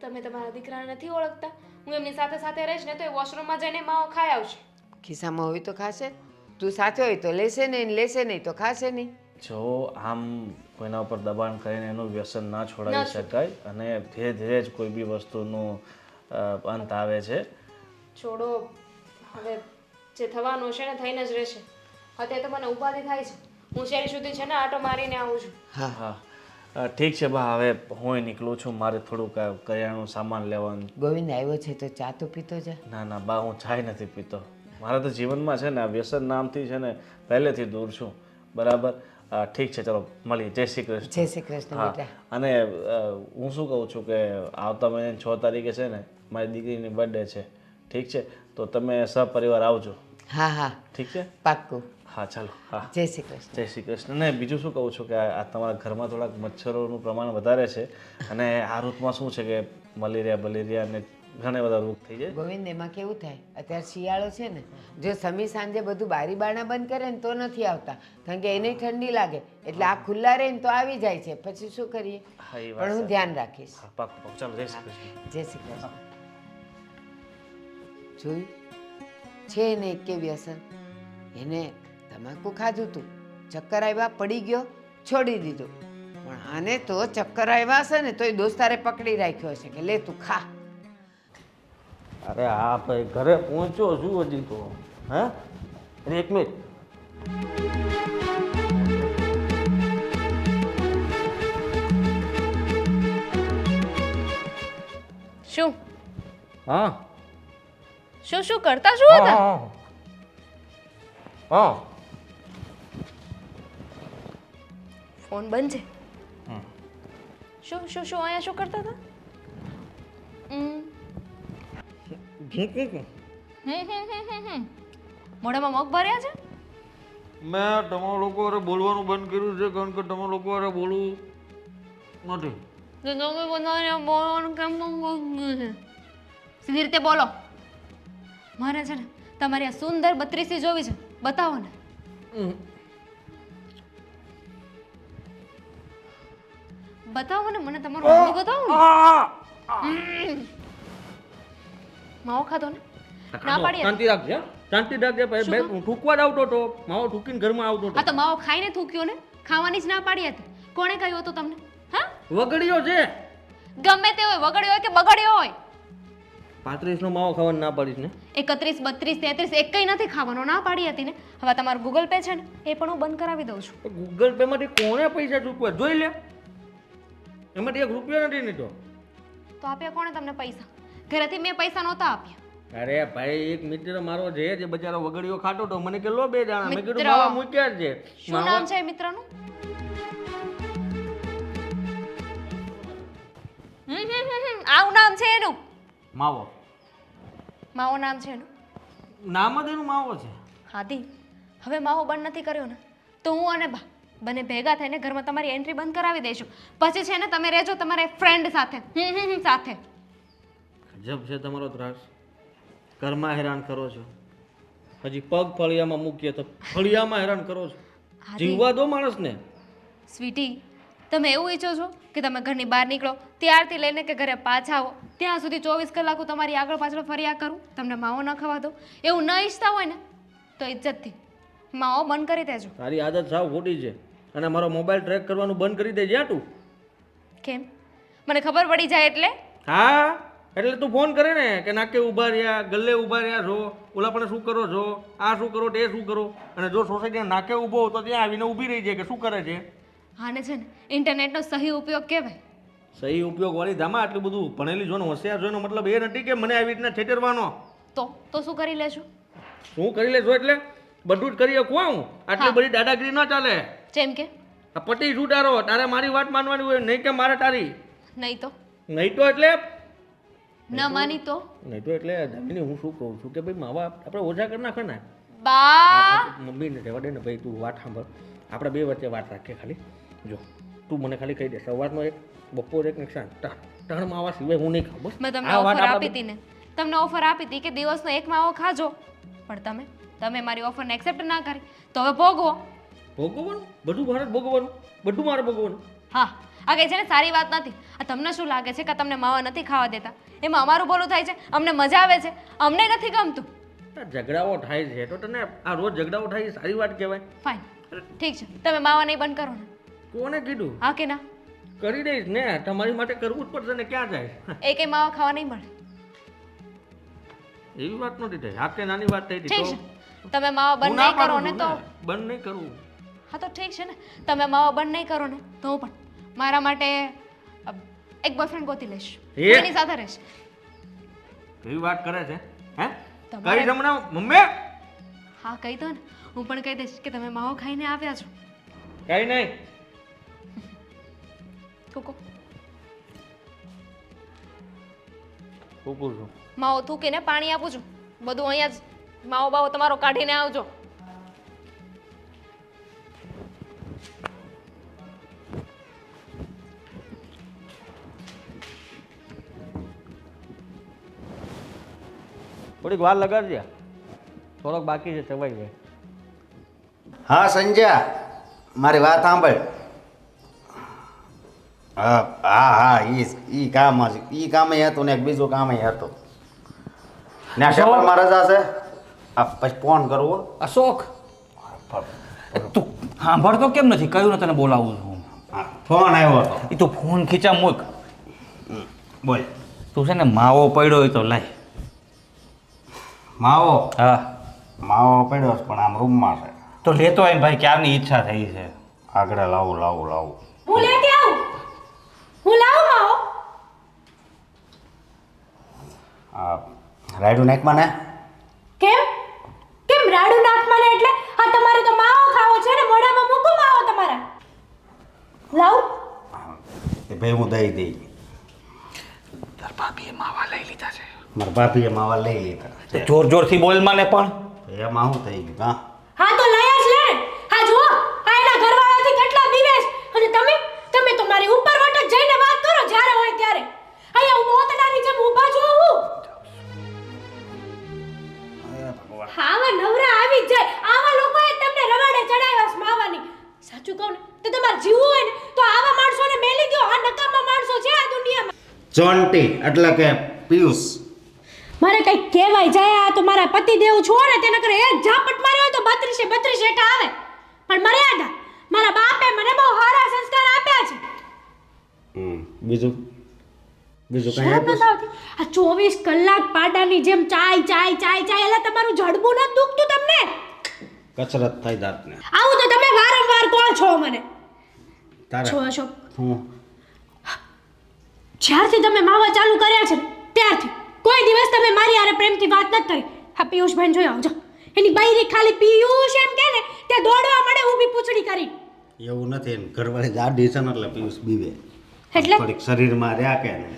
તમે તમારા દીકરાને નથી ઓળખતા? હું એમની સાથે સાથે રહીશ ને તો એ વોશરૂમમાં જઈને માવો ખાઈ આવશે. ખિસ્સામાં હોય તો ખાશે, તું સાથે હોય તો લેશે નહીં, લેશે નહીં તો ખાશે નહીં. જો આમ કોઈના ઉપર દબાણ કરીને એનું વ્યસન ના છોડાવી શકાય અને ધીરે ધીરે જ કોઈ બી વસ્તુનું અંત આવે છે. છોડો, હવે જે થવાનું હશે ને થઈને જ રહેશે. અત્યારે તો મને ઉપાધિ થાય છે. હું શેરી સુધી છે ને આટો મારીને આવું છું. હા ઠીક છે બા, હવે હું નીકળું છું, મારે થોડુંક કરિયાણું સામાન લેવાનું. ગોવિંદ આવ્યો છે તો ચા તો પીતો જા. ના ના બા, હું ચાય નથી પીતો. મારા તો જીવનમાં છે ને આ વ્યસન નામથી છે ને પહેલેથી દૂર છું. બરાબર? ઠીક છે, ચલો મળીએ. જય શ્રી કૃષ્ણ. જય શ્રી કૃષ્ણ હા, બેટા. અને હું શું કહું છું કે આવતા મહિને 6 તારીખે છે ને મારી દીકરીની બર્થડે છે. ઠીક છે, તો તમે સહપરિવાર આવજો. હા હા ઠીક છે? પાક્કું. હા ચાલો. હા, જય શ્રી કૃષ્ણ. જય શ્રી કૃષ્ણ. ને બીજું શું કહું છું કે આ તમારા ઘરમાં થોડાક મચ્છરોનું પ્રમાણ વધારે છે અને આ ઋતુમાં શું છે કે મલેરિયા ને ઘણા બધા રોગ થઈ જાય. ગોવિંદ એમાં કેવું થાય, અત્યારે શિયાળો છે ને, જો સમી સાંજે બધું બારી બારણા બંધ કરે ને તો નથી આવતા, કારણ કે એને ઠંડી લાગે એટલે આ ખુલ્લા રહે ને તો આવી જાય છે. પછી શું કરીએ? હા, એ વાત પણ હું સાચી. ધ્યાન રાખીશ. હા, પાક્કું પાક્કું. ચાલો, જય શ્રી કૃષ્ણ. જય શ્રી કૃષ્ણ. જોયું છે ને એક કે વ્યસન, એને તમાકુ ખાધું તું, ચક્કર આવ્યા, પડી ગયો, છોડી દીધું. પણ આને તો ચક્કર આવ્યા હશે ને તો એ દોસ્તારે પકડી રાખ્યો હશે કે લે તું ખા. અરે હા ભાઈ, ઘરે પહોંચ્યો છું હજી તો. હા, અરે એક મિનિટ. શું હા શું શું કરતા શું હતા? હા ફોન બંધ છે. શું શું શું અહીંયા શું કરતા હતા? મોઢામાં મગ ભર્યા છે? મેં તમારા લોકો હારે બોલવાનું બંધ કર્યું છે કારણ કે તમારા લોકો હારે બોલવું નથી. તો તમે બધાને બોલવાનું કેમ બંધ કર્યું છે? સીધી રીતે બોલો. મારે છે ને તમારી આ સુંદર 32 જોવી છે, બતાવો ને. બતાવો ને મને તમારું મોઢું બતાવો ને. માવો ખાધો ને? ના પાડી. શાંતિ રાખજે, શાંતિ રાખજે. ભાઈ બે ઠૂકવા જ આવતો હતો, માવો ઠૂકીને ઘરમાં આવતો હતો. આ તો માવો ખાઈને થૂક્યો ને, ખાવાની જ ના પાડી હતી. કોણે કહ્યું હતું તમને? હા, વગડ્યો છે. ગમે તે હોય, વગડ્યો હોય કે બગડ્યો હોય. 35 નો માવો ખાવાનું ના પાડીશ ને? 31, 32, 33 એકઈ નથી ખાવાનો, ના પાડી હતી ને. હવે તમારું ગૂગલ પે છે ને એ પણ હું બંધ કરાવી દઉં છું. ગૂગલ પે માંથી કોણે પૈસા ચૂકવા જોઈ લે. એમાંથી 1 રૂપિયો નથી નીકળ્યો. તો આપ્યા કોણે તમને પૈસા? ઘરેથી મેં પૈસા નહોતા આપ્યા. અરે ભાઈ, એક મિત્ર મારો છે જે બચારો વગડીયો ખાતો તો મને કે લો 2 દાણા. મેં કીધું મિત્ર? માવા મૂક્યા જ છે. શું નામ છે એ મિત્રનું? આવું નામ છે એનું? માવો. માવો નામ છે એનું? નામ જ એનું માવો છે. હાદી, હવે માવો બંધ નથી કર્યો ને તો હું અને બા બંને ભેગા થઈને ઘરમાં તમારી એન્ટ્રી બંધ કરાવી દઈશું. પછી છે ને તમે રહેજો તમારા ફ્રેન્ડ સાથે. સાથે. ગજબ છે તમારો ત્રાસ. ઘરમાં હેરાન કરો છો, હજી પગ ફળિયામાં મૂકીએ તો ફળિયામાં હેરાન કરો છો. જીવવા દો માણસને. સ્વીટી, તમે એવું ઈચ્છો છો કે તમે ઘરની બહાર નીકળો ત્યારથી લઈને કે ઘરે પાછા આવો ત્યાં સુધી 24 કલાક હું તમારી આગળ પાછળ ફર્યા કરું, તમને માવો ન ખવા દો? એવું ન ઈચ્છતા હોય ને તો ઇજ્જતથી માવો બંધ કરી દેજો. તારી આદત સાવ ખોટી છે અને મારો મોબાઈલ ટ્રેક કરવાનું બંધ કરી દે જ્યાં તું. કેમ? મને ખબર પડી જાય એટલે? હા, એટલે તું ફોન કરે ને કે નાકે ઊભા રહ્યા, ગલ્લે ઊભા રહ્યા છો, ઓલા પણ શું કરો છો, આ શું કરો, તે શું કરો. અને જો સોસાયટીના નાકે ઊભો હોય તો ત્યાં આવીને ઊભી રહી જાય કે શું કરે છે. આને છે ને ઇન્ટરનેટનો સહી ઉપયોગ કહેવાય. સહી ઉપયોગ વાળી ધામા આટલું બધું ભણેલી છો ને હોશિયાર છો એનો મતલબ એ નથી કે મને આવી રીતના છેતરવાનો. તો શું કરી લેશો? શું કરી લેશો એટલે બધું જ કરી શકું હું. આટલી બધી દાદાગીરી ન ચાલે. જેમ કે આ પટી રૂડારો તારે મારી વાત માનવાની હોય, નહીં કે મારે તારી. નહીં તો નહીં તો એટલે ન માની તો નહીં તો એટલે દામિની હું શું કહું છું કે ભાઈ માવા આપણે ઓછા કરી નાખે ને. બા મમ્મીને રહેવા દે ને ભાઈ, તું વાત સાંભળ. આપણે બે વચ્ચે વાત રાખીએ ખાલી. જો તું મને ખાલી કહી દે, સવારનો એક, બપોર એક ને સાંજ 3 માવા સિવાય હું નહીં ખાઉં. બસ મેં તમને આ વાત ઓફર આપણે આપી હતી ને, તમને ઓફર આપી હતી કે દિવસનો એક માવો ખાજો, પણ તમે મારી ઓફરને એક્સેપ્ટ ના કરી, તો હવે ભોગવો. ભોગવવાનું બધું મારે જ ભોગવવાનું, બધું મારે ભોગવવાનું. હા, આ કઈ છે ને સારી વાત નથી. આ તમને શું લાગે છે કે તમને માવા નથી ખાવા દેતા, એમાં અમારું ભલું થાય છે, અમને મજા આવે છે, અમને નથી ગમતું. આ ઝઘડાઓ થાય છે તો તને આ રોજ ઝઘડાઓ થાય એ સારી વાત કહેવાય? ફાઇન, ઠીક છે, તમે માવા નહીં બંધ કરો ને. કોને કીધું? હા કે ના? કરી દઈશ ને, તમારી માટે કરવું જ પડશે ને. ક્યાં જાય? એ કઈ માવા ખાવા નહીં મળે. એવી વાત નથી થઈ, આ કે નાની વાત થઈ હતી ઠીક તો છે, તમે માવા બંધ નહીં કરો ને તો બંધ નહીં કરવું. હા તો ઠીક છે ને, તમે માવા બંધ નહીં કરો ને તો હું પણ મારા માટે એક બોયફ્રેન્ડ ગોતી લઈશ, એ? એની સાથે રહીશ. એવી વાત કરે છે હે? તમારે- કઈ જમણા મમ્મી? હા કહી દો ને, હું પણ કહી દઈશ કે તમે માવો ખાઈને આવ્યા છો. કઈ નહીં. કુકુ કુકુ છું. માવો થૂકીને પાણી આપું છું, બધું અહીંયા જ માવો બાવો તમારો કાઢીને આવજો. થોડીક વાર લગાડજે, થોડોક બાકી છે, ચવાઈ જાય. હા સંજ્યા, મારી વાત સાંભળ. હા હા હા, ઈ કામ જ, ઈ કામે હતું ને એક બીજું કામે હતું ને. શેમાં રજા છે? આ પછી ફોન કરવો. અશોક તું સાંભળતો કેમ નથી? કયું ને તને બોલાવું છું. હા, ફોન આવ્યો હતો. એ તું ફોન ખીચા મૂક. બોલ. તું છે ને માવો પડ્યો હોય તો લાય. માવો? હા માવો પડ્યો છે પણ આમ રૂમમાં છે. તો લેતો આવીને ભાઈ, ક્યારની ઈચ્છા થઈ છે. આગળ લાવું લાવું લાવું. હું લેતી આવું, હું લાવું માવો. હા, રાયડું નાખમાં ને. કેમ કેમ રાડું નાખવાને એટલે? હા તમારે તો માવો ખાવો છે ને, મોઢામાં મૂકો માવો તમારા. લાવ. એ ભાઈ હું દઈ દઈ. તાર ભાભીએ માવા લઈ લીધા છે. મારા ભાભીએ માવા લઈ લીધા. તો જોર જોરથી બોલ મને પણ. એમાં શું થઈ ગયું? હા, હા તો લઈ જ લે ને. હા જુઓ, આ એના ઘરવાળાથી કેટલા દિવેશ, અને તમે તો મારી ઉપર વટક જઈને વાત કરો જ્યારે હોય ત્યારે. અહીંયા હું મોતડાની જેમ ઊભા છો હું. આવા નવરા આવી જ જાય, આવા લોકોએ તમને રવાડે ચડાવ્યા છે માવાની. સાચું કહું ને તો તમારે જીવવું હોય ને તો આવા માણસોને મેલી દો. આ નકામા માણસો છે આ દુનિયામાં. ચોંટી એટલે કે પિયુષ. મારે કઈ કહેવાય જાય, આ તો મારા પતિદેવ છો ને તેના કરે એક ઝાપટ માર્યો હોય તો 32 એટા આવે. પણ મર્યાદા, મારા બાપે મને બહુ સારા સંસ્કાર આપ્યા છે. બીજું કઈ શરમ આપ્યું? નથી આવતી? આ 24 કલાક પાડાની જેમ ચાય ચાય ચાય ચાય, એટલે તમારું જડબું નથી દુખતું તમને? કસરત થઈ દાંતને. આવું તો તમે વારંવાર કહો છો મને. તારે છો અશોક, હું જ્યારથી તમે માવા ચાલુ કર્યા છે ને ત્યારથી કોઈ દિવસ તમે મારી હારે પ્રેમથી વાત નથી કરી. હા પિયુષભાઈ જોઈ આવજો, એની બાયરી ખાલી પિયુષ એમ કે ને તે દોડવા મળે ઊભી પૂછડી કરી. એવું નથી, એને ઘરવાળી જાડી છે ને એટલે પિયુષ બીવે. એટલે થોડીક શરીરમાં રહ્યા કે ને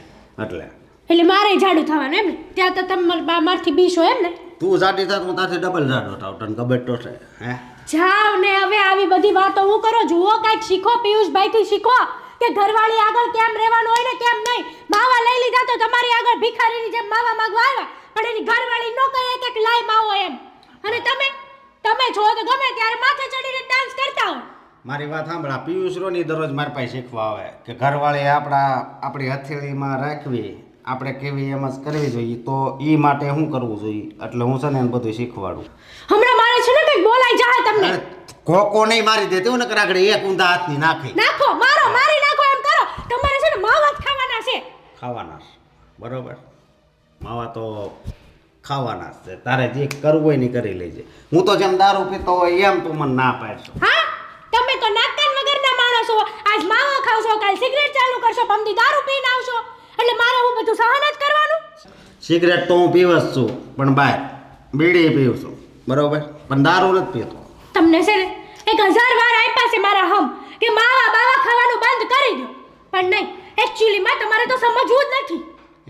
એટલે મારે જાડું થવાનું એમ ને? ત્યાં તો તમે મારથી બીશો એમ ને? તું જાડી થાત હું તાથી ડબલ જાડો થાવ, તને ખબર તો છે. હે, જાવ ને હવે આવી બધી વાતો હું કરો. જુઓ કાંઈક શીખો, પિયુષભાઈથી શીખો કે ઘરવાળી આગળ કેમ રહેવાનું હોય ને કેમ નહીં. માવા લઈ લીધા તો તમારી આગળ ભિખારીની જેમ માવા માંગવા આવ્યા, પણ એની ઘરવાળી નો કહે કે લાય માવો એમ. અને તમે છો તો ગમે ત્યારે માથે ચડીને ડાન્સ કરતા હો. મારી વાત સાંભળ. આ પિયુષ રોની દરરોજ મારી પાસે શીખવા આવે કે ઘરવાળી આપણી હથેળીમાં રાખવી, આપણે કેવી એમ જ કરવી જોઈએ, તો એ માટે શું કરવું જોઈએ. એટલે હું છે ને એને બધું શીખવાડું. હમણાં મારે છે ને કંઈક બોલાઈ જાય તમને. કોકો નહીં મારી દેતી હું ને આગળ એક ઊંધા હાથની નાખી નાખો, મારો, મારી નાખો એમ કરો. તમારે છે ને માવા જ ખાવાના છે. ખાવાના છે. બરોબર, માવા તો ખાવાના જ છે. તારે જે કરવું હોય ને કરી લેજે. હું તો જેમ દારૂ પીતો હોય એમ તું મને ના પાડશો. હા, તમે તો નાકકાન વગરના માણસો. આજ માવો ખાવશો, કાલ સિગરેટ ચાલુ કરશો, પમદી દારૂ પીને આવશો, એટલે મારે હું બધું સહન જ કરવાનું. સિગરેટ તો હું પીવ જ છું, પણ બહાર બીડી પીવું છું. બરોબર, પણ દારૂ નથી પીતો. તમને છે ને 1000 વાર આપ્યા છે મારા હમ કે માવા બાવા ખાવાનું બંધ કરી દો, પણ નહીં, એકચ્યુઅલીમાં તમારે તો સમજવું જ નથી.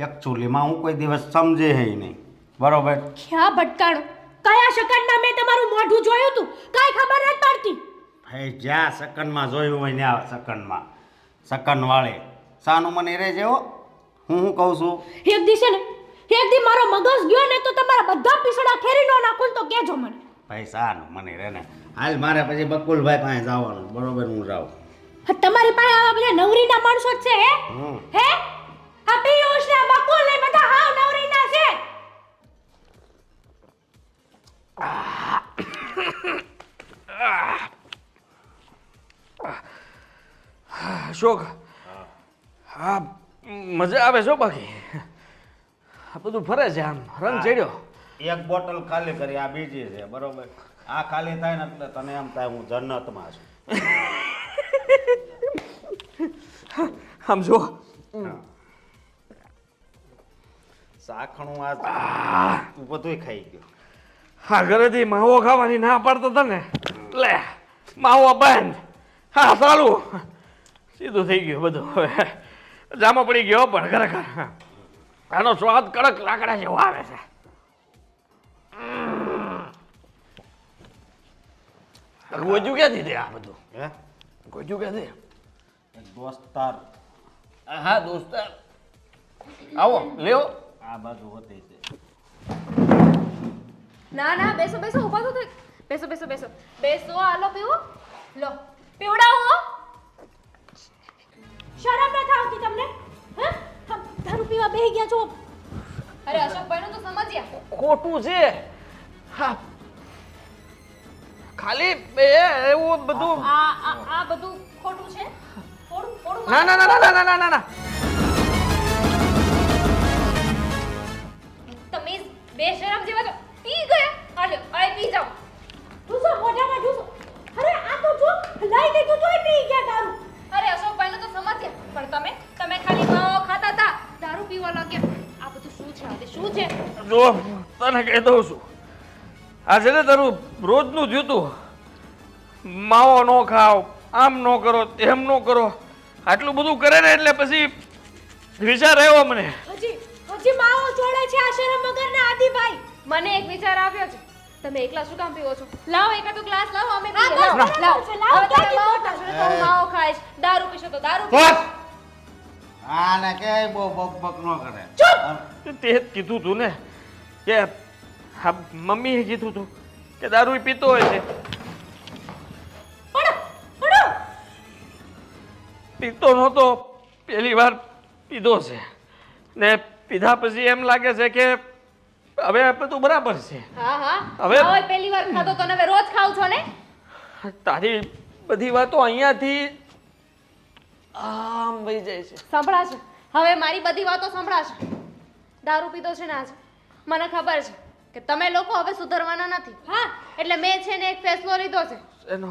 એકચ્યુઅલીમાં હું કોઈ દિવસ સમજે હે નહીં, બરોબર? ક્યાં ભટકાણો, કયા સેકન્ડમાં મેં તમારું મોઢું જોયું હતું કાંઈ ખબર નથી પડતી. હે જ્યાં સેકન્ડમાં જોયું હોય ત્યાં સેકન્ડમાં સેકન્ડ વાળે સાનું મને રહે જેવો. હું કહું છું, એક દી છે ને, એક દી મારો મગજ ગયો ને તો તમારા બધા પીસડા ખેરી નો નાખું તો કહેજો મને. ભાઈ સાનું મને રહે ને. હાલ મારે પછી બકુલભાઈ પાસે જવાનું, બરોબર? હું જાઉં. હા, તમારી પાસે આવા બધા નવરીના માણસો જ છે હે? હમ. હે આ પિયુષ ને બકુલ ને બધા હાવ નવરીના છે. અશોક, હા મજા આવે છો બાકી આ બધું ફરે છે, આમ રંગ ચડ્યો. એક બોટલ ખાલી કરી, આ બીજી છે, બરોબર? આ ખાલી થાય ને એટલે તને એમ થાય હું જન્નતમાં છું. આમ જો સાખણું આ બધું ખાઈ ગયો. હા, ઘરેથી માવો ખાવાની ના પાડતો હતો ને, લે માવો બંધ, હા ચાલુ, સીધું થઈ ગયું બધું. હવે જામો પડી ગયો, પણ ખરેખર આનો સ્વાદ કડક લાકડા જેવો આવે છે. ગોજ્યું ક્યાંથી દે આ બધું? હે ગોજ્યું ક્યાંથી? એક દોસ્તાર હા દોસ્તાર, આવો લેવો. આ બાજુ હોતી છે. ના ના, બેસો બેસો, ઊભા તો થઈ. બેસો બેસો બેસો બેસો, આલો પીવો, લો પીવડાવો. શરમ નથી આવતી તમને? હે દારૂ પીવા બેહી ગયા છો? અરે અશોકભાઈ નું તો સમજ્યા. ખોટું છે, હા ખાલી એવું બધું. આ બધું ખોટું છે? થોડું થોડું ના ના ના ના ના ના ના ના, તમે બેશરમ જેવા તો પી ગયા. હાલો આય પી જાઓ. ઢૂસો મોઢામાં ઢૂસો. અરે આ તો જો લઈ લીધું તોય પી ગયા દારૂ. અરે અશોકભાઈ નું તો સમજ્યા, પણ તમે ખાલી માવો ખાતા હતા, દારૂ પીવા લાગ્યા. આ બધું શું છે? આ શું છે? જો તને કહી દઉં છું, આ છે ને તારું રોજનું થયું. માવો ન ખાવ, આમ ન કરો, તેમ ન કરો, આટલું બધું કરે ને એટલે પછી વિચાર આવ્યો મને. હજી માવો જોડે છે આ શરમ વગરના આદિભાઈ. મને એક વિચાર આવ્યો છે. તમે એકલા શું કામ પીવો છો? લાવો એકાદો ગ્લાસ લાવો, અમે હા, પીએ. બસ, બરાબર લાવો છે, લાવો, હવે તમે ક્યાંથી માવો ખોટા ખાશો તો હું માવો ખાઈશ, દારૂ પીશો તો દારૂ બસ આને કે બહુ બક ન કરે. તે જ કીધું તું ને કે હા, મમ્મીએ કીધું તું કે દારૂ પીતો હોય છે. પીતો નહોતો, પહેલી વાર પીધો છે ને પીધા પછી એમ લાગે છે કે હવે બધું બરાબર છે. હા હા, હવે- હવે પહેલી વાર ખાધો તો ને હવે રોજ ખાવ છો ને? તારી બધી વાતો અહીંયાથી આમ વહી જાય છે. સંભળાશે, હવે મારી બધી વાતો સંભળાશે. દારૂ પીધો છે ને આજે, મને ખબર છે કે તમે લોકો હવે સુધરવાના નથી. હા, એટલે મેં છે ને એક ફેસલો લીધો છે. એનો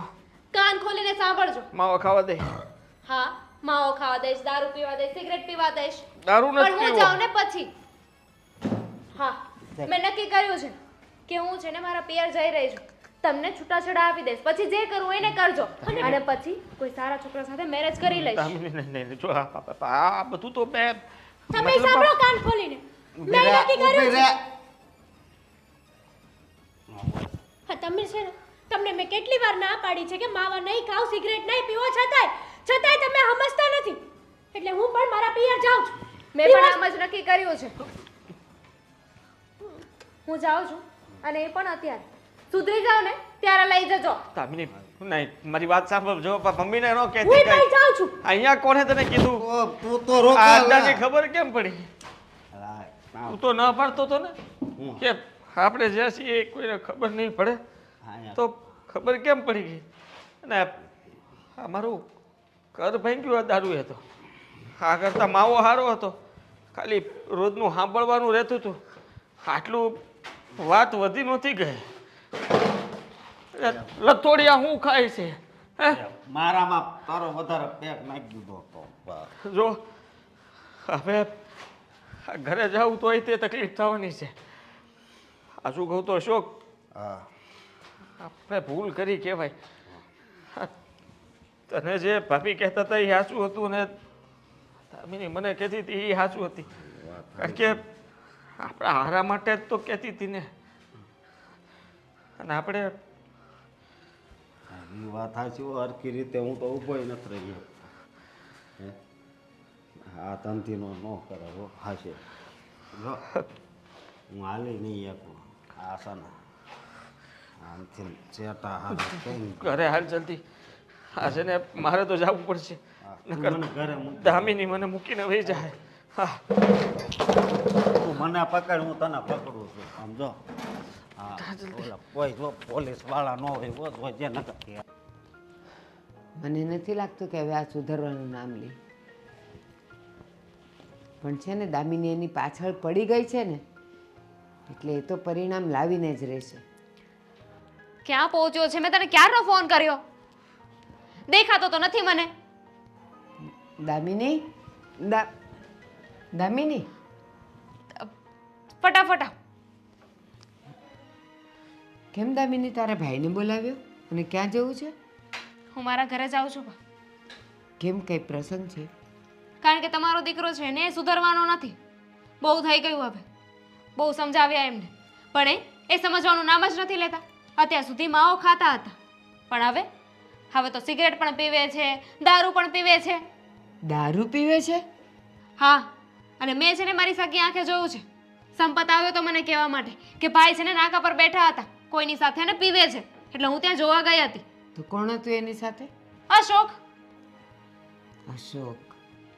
કાન ખોલીને સાંભળજો. માવો ખાવા દે. હા, માવો ખાવા દઈશ, દારૂ પીવા દઈશ, સિગરેટ પીવા દઈશ, દારૂ પણ નથી હું પીવો. જાઉં ને પછી. હા, મેં નક્કી કર્યું છે કે હું છે ને મારા પિયર જઈ રહી છું. તમને છૂટાછેડા આપી દઈશ, પછી જે કરવું એને કરજો, અને પછી કોઈ સારા છોકરા સાથે મેરેજ કરી લઈશ. નહીં, જો આ બધું તો મેં તમે સાંભળો કાન ખોલીને. મેં નક્કી કર્યું છે. હા, તમે છે ને, તમને મેં કેટલી વાર ના પાડી છે કે માવા નહીં ખાવ, સિગરેટ નહીં પીવો, છતાંય તમે સમજતા નથી. એટલે હું પણ મારા પિયર જાઉં છું. મેં પણ આમ જ નક્કી કર્યું છે. હું જાઉં છું, અને એ પણ અત્યારે. સુધરી જાવ ને ત્યારે લઈ જજો. તામિની નહીં, મારી વાત સાંભળજો. મમ્મીને ન હું કહેતી પણ કઈ. જાઉં છું. અહીંયા કોને તને કીધું? તું તો રોક. આ અંદાજે ખબર કેમ પડી? તું તો ના પાડતો હતો ને કે આપણે જ્યાં છીએ એ કોઈને ખબર નહીં પડે, તો ખબર કેમ પડી ગઈ? અને અમારું ઘર ભાંગ્યું આ દારૂ હતો. આ કરતાં માવો સારો હતો, ખાલી રોજનું સાંભળવાનું રહેતું હતું. આટલું વાત વધી નહોતી ગઈ. લથોડિયા હું ખાય છે હે? મારામાં તારો વધારે પેક નાખી દીધો હતો. જો હવે આ ઘરે જાઉં તોય તે તકલીફ થવાની છે. આ શું કહું તો અશોક, હા આપણે ભૂલ કરી કહેવાય. હા, તને જે ભાભી કહેતા હતા એ સાચું હતું ને દામિની મને કહેતી હતી એ સાચું હતી. કારણ કે આપણા હારા માટે જ તો કહેતી હતી ને. અને આપણે એ વાત સાચી હરખી રીતે હું તો ઊભો નથી રહ્યો. હે આ તંતીનો ન કરે હો હાશે જો હું હાલી નહીં એકું આસાના આમથી ચેટા હાથ કઈ ઘરે હાલ જલ્દી. હા છે ને મારે તો જવું પડશે. નકર મને ઘરે મૂકી દામિની મને મૂકીને વહી જાય. હા તું મને પકડ હું તને પકડું છું સમજો. હા ઓલા કોઈ જો પોલીસ વાળા ન હોય હોય જે ન કરે. મને નથી લાગતું કે હવે આ સુધરવાનું નામ લે. પણ છે ને દામિની એની પાછળ પડી ગઈ છે ને એટલે એ તો પરિણામ લાવીને જ રહેશે. ક્યાં પહોંચ્યો છે? મેં તને ક્યારનો ફોન કર્યો, દેખાતો તો નથી મને. દામિની દામિની ફટાફટ આવ. કેમ દામિની તારા ભાઈને બોલાવ્યો અને ક્યાં જવું છે? હું મારા ઘરે જાઉં છું બા. કેમ કઈ પ્રસંગ છે? કારણ કે તમારો દીકરો છે ને એ સુધરવાનો નથી. બહુ થઈ ગયું હવે. બહુ સમજાવ્યા એમને પણ એ સમજવાનું નામ જ નથી લેતા. અત્યાર સુધી માવો ખાતા હતા પણ હવે તો સિગરેટ પણ પીવે છે, દારૂ પણ પીવે છે. દારૂ પીવે છે? હા, અને મેં છે ને મારી સગી આંખે જોયું છે. સંપત આવ્યો તો મને કહેવા માટે કે ભાઈ છે ને નાકા પર બેઠા હતા કોઈની સાથે ને પીવે છે, એટલે હું ત્યાં જોવા ગઈ હતી. તો કોણ હતું એની સાથે? અશોક. અશોક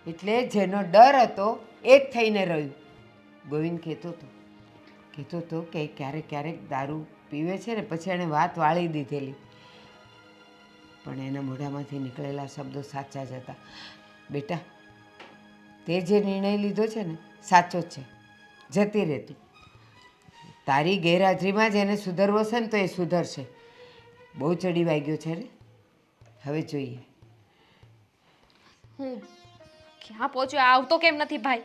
એટલે જેનો ડર હતો એ જ થઈને રહ્યું. ગોવિંદ કહેતો હતો કે ક્યારેક ક્યારેક દારૂ પીવે છે ને પછી એણે વાત વાળી દીધેલી પણ એના મોઢામાંથી નીકળેલા શબ્દો સાચા જ હતા. બેટા તે જે નિર્ણય લીધો છે ને સાચો જ છે. જતી રહેતું તારી ગેરહાજરીમાં જ એને સુધરવો છે ને તો એ સુધરશે. બહુ ચડી વાગ્યો છે ને, હવે જોઈએ. હું ક્યાં પહોંચ્યો? આવતો કેમ નથી ભાઈ?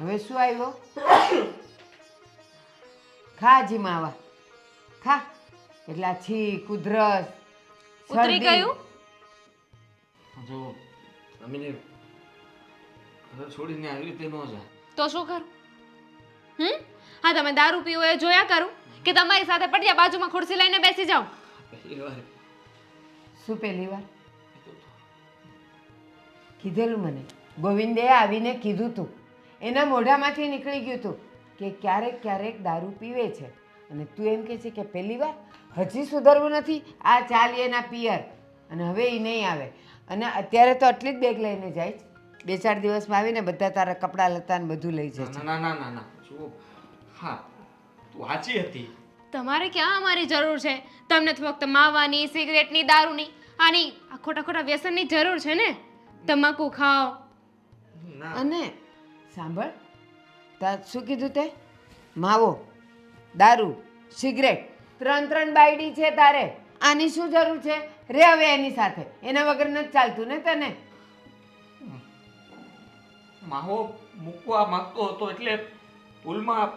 હવે શું આવ્યો? ખા જી માવા ખા. એટલે આ છીંક ઉધરસ ઉતરી શરદી. ગયું? જો દામિની ઘર છોડીને આવી રીતે ન જાય. તો શું કરું? હા, તમે દારૂ પીવો એ જોયા કરું કે તમારી સાથે પટિયા બાજુમાં ખુરશી લઈને બેસી જાઉં? પહેલી વાર શું પહેલી વાર કીધેલું? મને ગોવિંદે આવીને કીધું તું, એના મોઢામાંથી નીકળી ગયું તું કે ક્યારેક ક્યારેક દારૂ પીવે છે અને તું એમ કહે છે કે પહેલી વાર? હજી સુધરવું નથી? આ ચાલી એના પિયર અને હવે એ નહીં આવે. અને અત્યારે તો આટલી જ બેગ લઈને જાય છે. 2-4 દિવસમાં આવીને બધા તારા કપડાં લતા ને બધું લઈ જશે. ના ના ના ના જો હા તું સાચી હતી. તમારે ક્યાં અમારી જરૂર છે? તમને તો ફક્ત માવાની, સિગરેટની, દારૂની, આની આ ખોટા ખોટા વ્યસનની જરૂર છે ને. તમાકુ ખાઓ. ના અને સાંભળ, શું કીધું તે? માવો, દારૂ, સિગરેટ, 3 બાયડી છે તારે. આની શું જરૂર છે? રે હવે એની સાથે. એના વગર નથી ચાલતું ને તને? માહો મૂકવા માંગતો હતો એટલે ભૂલમાં